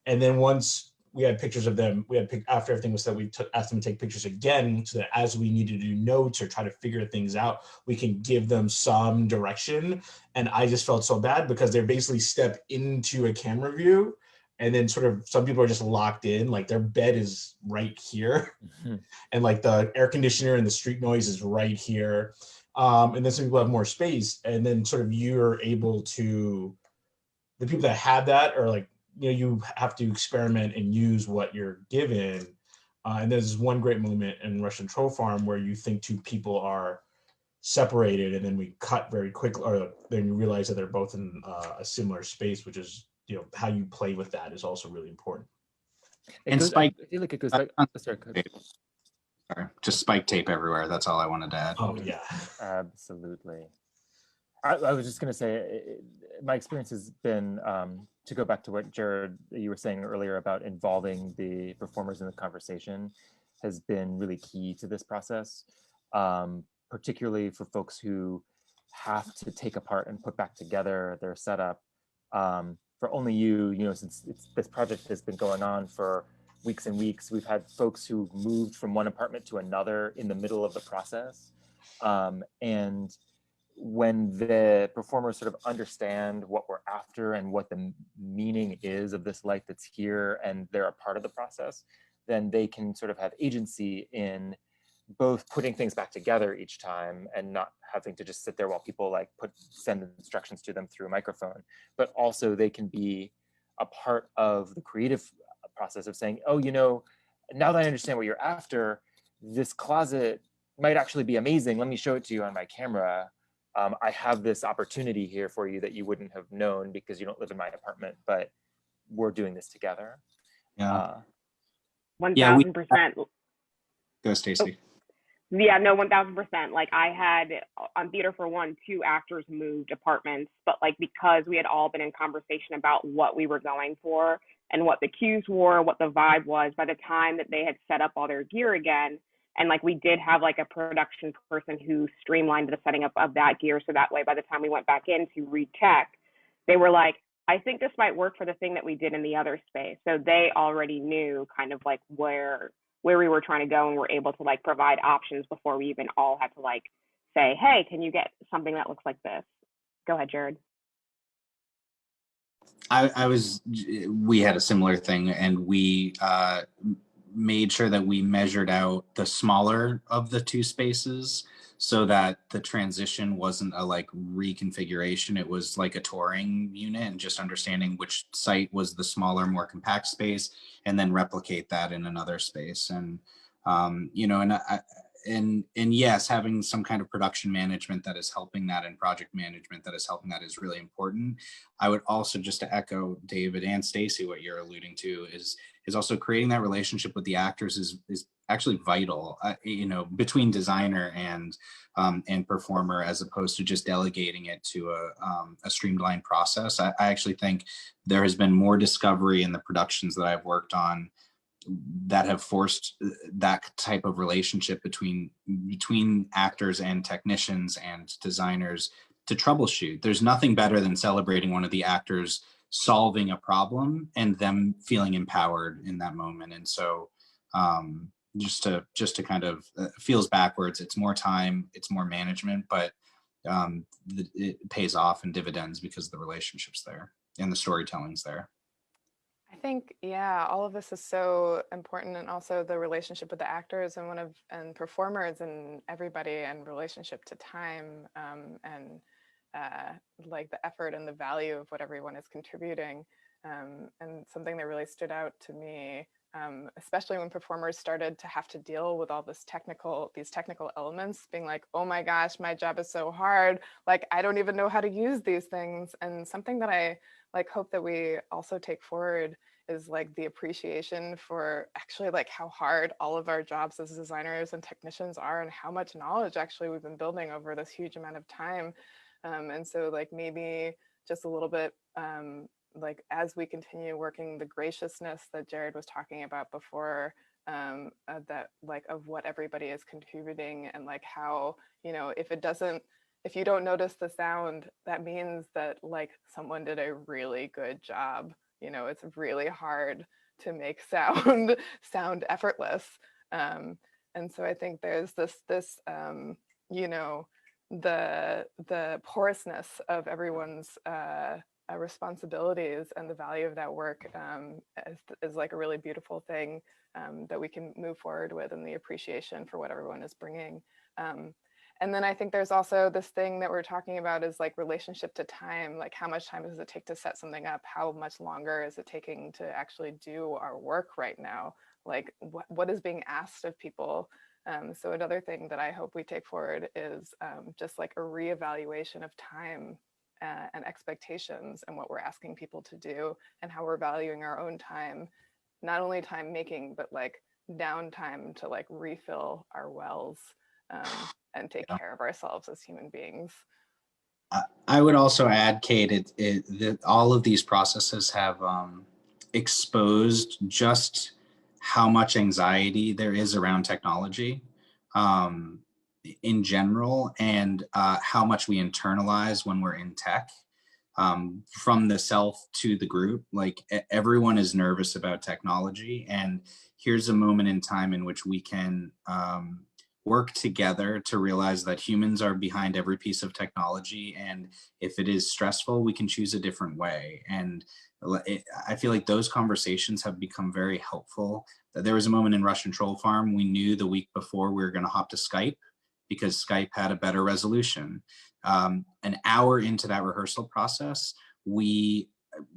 And then once we had pictures of them, after everything was said, we asked them to take pictures again, so that as we needed to do notes or try to figure things out, we can give them some direction. And I just felt so bad because they basically step into a camera view, and then sort of some people are just locked in, like their bed is right here, and like the air conditioner and the street noise is right here. And then some people have more space, and then sort of you're able to, the people that have that are like, you have to experiment and use what you're given. And there's one great moment in Russian Troll Farm where you think two people are separated, and then we cut very quickly, or then you realize that they're both in a similar space, which is, how you play with that is also really important. I feel like it goes back. Sorry, just spike tape everywhere. That's all I wanted to add. Oh yeah, absolutely. I was just going to say, my experience has been, to go back to what Jared, you were saying earlier about involving the performers in the conversation, has been really key to this process, particularly for folks who have to take apart and put back together their setup. For Only You, since this project has been going on for weeks and weeks, we've had folks who moved from one apartment to another in the middle of the process. And when the performers sort of understand what we're after and what the meaning is of this light that's here, and they're a part of the process, then they can sort of have agency in both putting things back together each time and not having to just sit there while people like send instructions to them through a microphone, but also they can be a part of the creative process of saying, oh, now that I understand what you're after, this closet might actually be amazing. Let me show it to you on my camera. I have this opportunity here for you that you wouldn't have known because you don't live in my apartment, but we're doing this together. Yeah. 1000%. Go, Stacey. Yeah, no, 1000%. Like I had on Theater for One, 2 actors moved apartments, but like because we had all been in conversation about what we were going for and what the cues were, what the vibe was, by the time that they had set up all their gear again, and like we did have like a production person who streamlined the setting up of that gear, so that way by the time we went back in to recheck, they were like, I think this might work for the thing that we did in the other space. So they already knew kind of like where we were trying to go, and were able to like provide options before we even all had to like say, hey, can you get something that looks like this? Go ahead, Jared. We had a similar thing, and we made sure that we measured out the smaller of the 2 spaces so that the transition wasn't a like reconfiguration. It was like a touring unit, and just understanding which site was the smaller, more compact space, and then replicate that in another space. And and yes, having some kind of production management that is helping that, and project management that is helping that, is really important. I would also, just to echo David and Stacey, what you're alluding to is also creating that relationship with the actors is actually vital, between designer and performer, as opposed to just delegating it to a streamlined process. I actually think there has been more discovery in the productions that I've worked on that have forced that type of relationship between actors and technicians and designers to troubleshoot. There's nothing better than celebrating one of the actors solving a problem and them feeling empowered in that moment. And so just to kind of feels backwards. It's more time, it's more management, but it pays off in dividends because the relationship's there and the storytelling's there. I think, yeah, all of this is so important, and also the relationship with the actors and performers and everybody, and relationship to time, and like the effort and the value of what everyone is contributing. And something that really stood out to me, especially when performers started to have to deal with all these technical elements, being like, oh my gosh, my job is so hard. Like, I don't even know how to use these things. And something that I like hope that we also take forward is like the appreciation for actually like how hard all of our jobs as designers and technicians are, and how much knowledge actually we've been building over this huge amount of time. And so like maybe just a little bit, like as we continue working the graciousness that Jared was talking about before, that like of what everybody is contributing, and like how, if you don't notice the sound, that means that like someone did a really good job. It's really hard to make sound effortless. And so I think there's this the porousness of everyone's responsibilities, and the value of that work is like a really beautiful thing that we can move forward with, and the appreciation for what everyone is bringing. And then I think there's also this thing that we're talking about is like relationship to time. Like, how much time does it take to set something up? How much longer is it taking to actually do our work right now? Like, what is being asked of people? So another thing that I hope we take forward is just like a reevaluation of time and expectations, and what we're asking people to do, and how we're valuing our own time, not only time making, but like downtime to like refill our wells. And take care of ourselves as human beings. I would also add, Kate, that all of these processes have exposed just how much anxiety there is around technology in general, and how much we internalize when we're in tech. From the self to the group, like everyone is nervous about technology, and here's a moment in time in which we can work together to realize that humans are behind every piece of technology, and if it is stressful, we can choose a different way. And I feel like those conversations have become very helpful. There was a moment in Russian Troll Farm, we knew the week before we were going to hop to Skype because Skype had a better resolution. An hour into that rehearsal process, we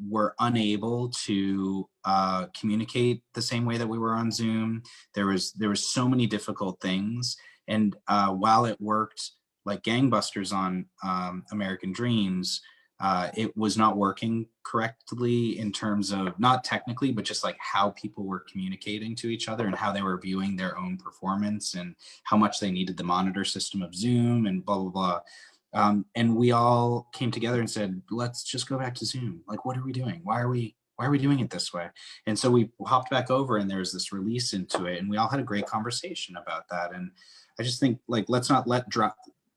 were unable to communicate the same way that we were on Zoom. There was so many difficult things, and while it worked like gangbusters on American Dreams, it was not working correctly in terms of, not technically, but just like how people were communicating to each other and how they were viewing their own performance and how much they needed the monitor system of Zoom and blah, blah, blah. And we all came together and said, let's just go back to Zoom. Like, what are we doing? Why are we doing it this way? And so we hopped back over, and there was this release into it, and we all had a great conversation about that. And I just think, like, let's not let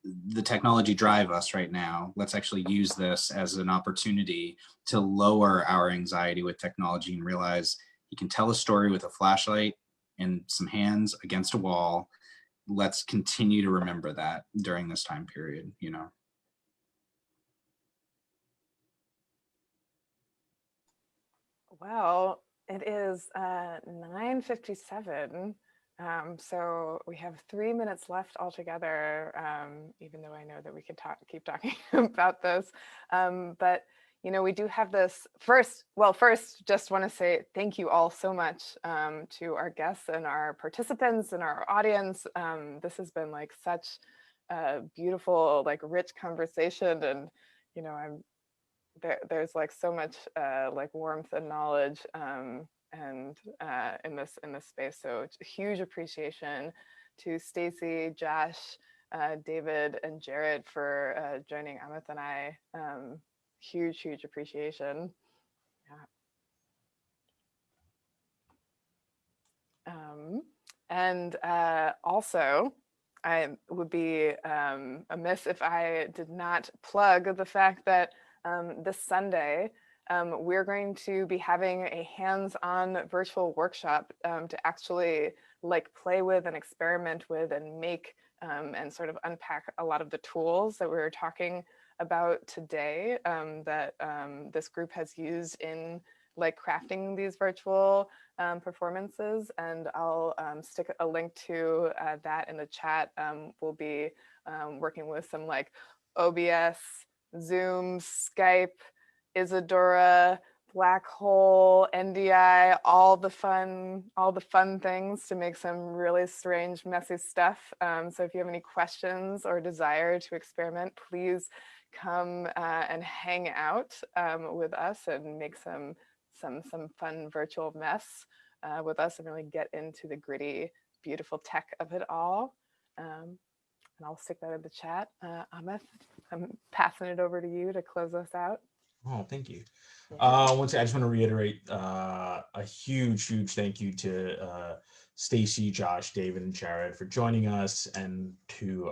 the technology drive us right now. Let's actually use this as an opportunity to lower our anxiety with technology and realize you can tell a story with a flashlight and some hands against a wall. Let's continue to remember that during this time period, you know. Well, it is 9:57. So we have 3 minutes left altogether, even though I know that we could keep talking about this. But, you know, we do have this first, just want to say thank you all so much to our guests and our participants and our audience. This has been like such a beautiful, like rich conversation. And, you know, there's like so much like warmth and knowledge and in this space. So huge appreciation to Stacey, Josh, David, and Jared for joining Amith and I. Huge appreciation. Yeah. And also, I would be amiss if I did not plug the fact that this Sunday, we're going to be having a hands-on virtual workshop to actually like play with and experiment with and make and sort of unpack a lot of the tools that we were talking about today that this group has used in like crafting these virtual performances. And I'll stick a link to that in the chat. We'll be working with some like OBS, Zoom, Skype, Isadora, Black Hole, NDI, all the fun things to make some really strange, messy stuff. So if you have any questions or desire to experiment, please come and hang out with us and make some fun virtual mess with us and really get into the gritty, beautiful tech of it all. And I'll stick that in the chat. Amith, I'm passing it over to you to close us out. Oh, thank you. Once again, I just want to reiterate a huge thank you to Stacey, Josh, David, and Jared for joining us, and to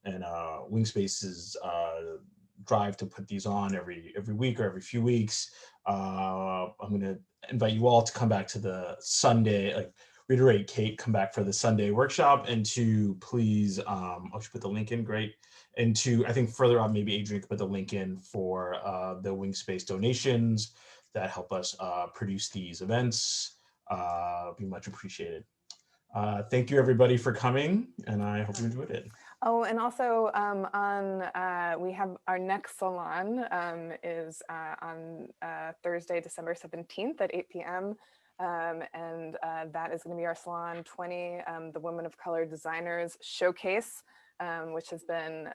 Wingspace's drive to put these on every week or every few weeks. I'm going to invite you all to come back to the Sunday, like reiterate, Kate, come back for the Sunday workshop, and to please, I should put the link in, great. And to, I think further on, maybe Adrian could put the link in for the Wingspace donations that help us produce these events. Be much appreciated. Thank you everybody for coming, and I hope you enjoyed it. Oh, and also we have our next salon is on Thursday, December 17th at 8 p.m. And that is going to be our Salon 20, the Women of Color Designers Showcase, which has been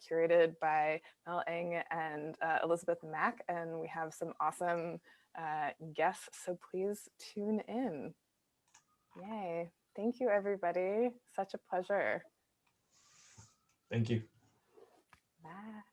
curated by Mel Eng and Elizabeth Mack. And we have some awesome guests, so please tune in. Yay. Thank you, everybody. Such a pleasure. Thank you. Bye.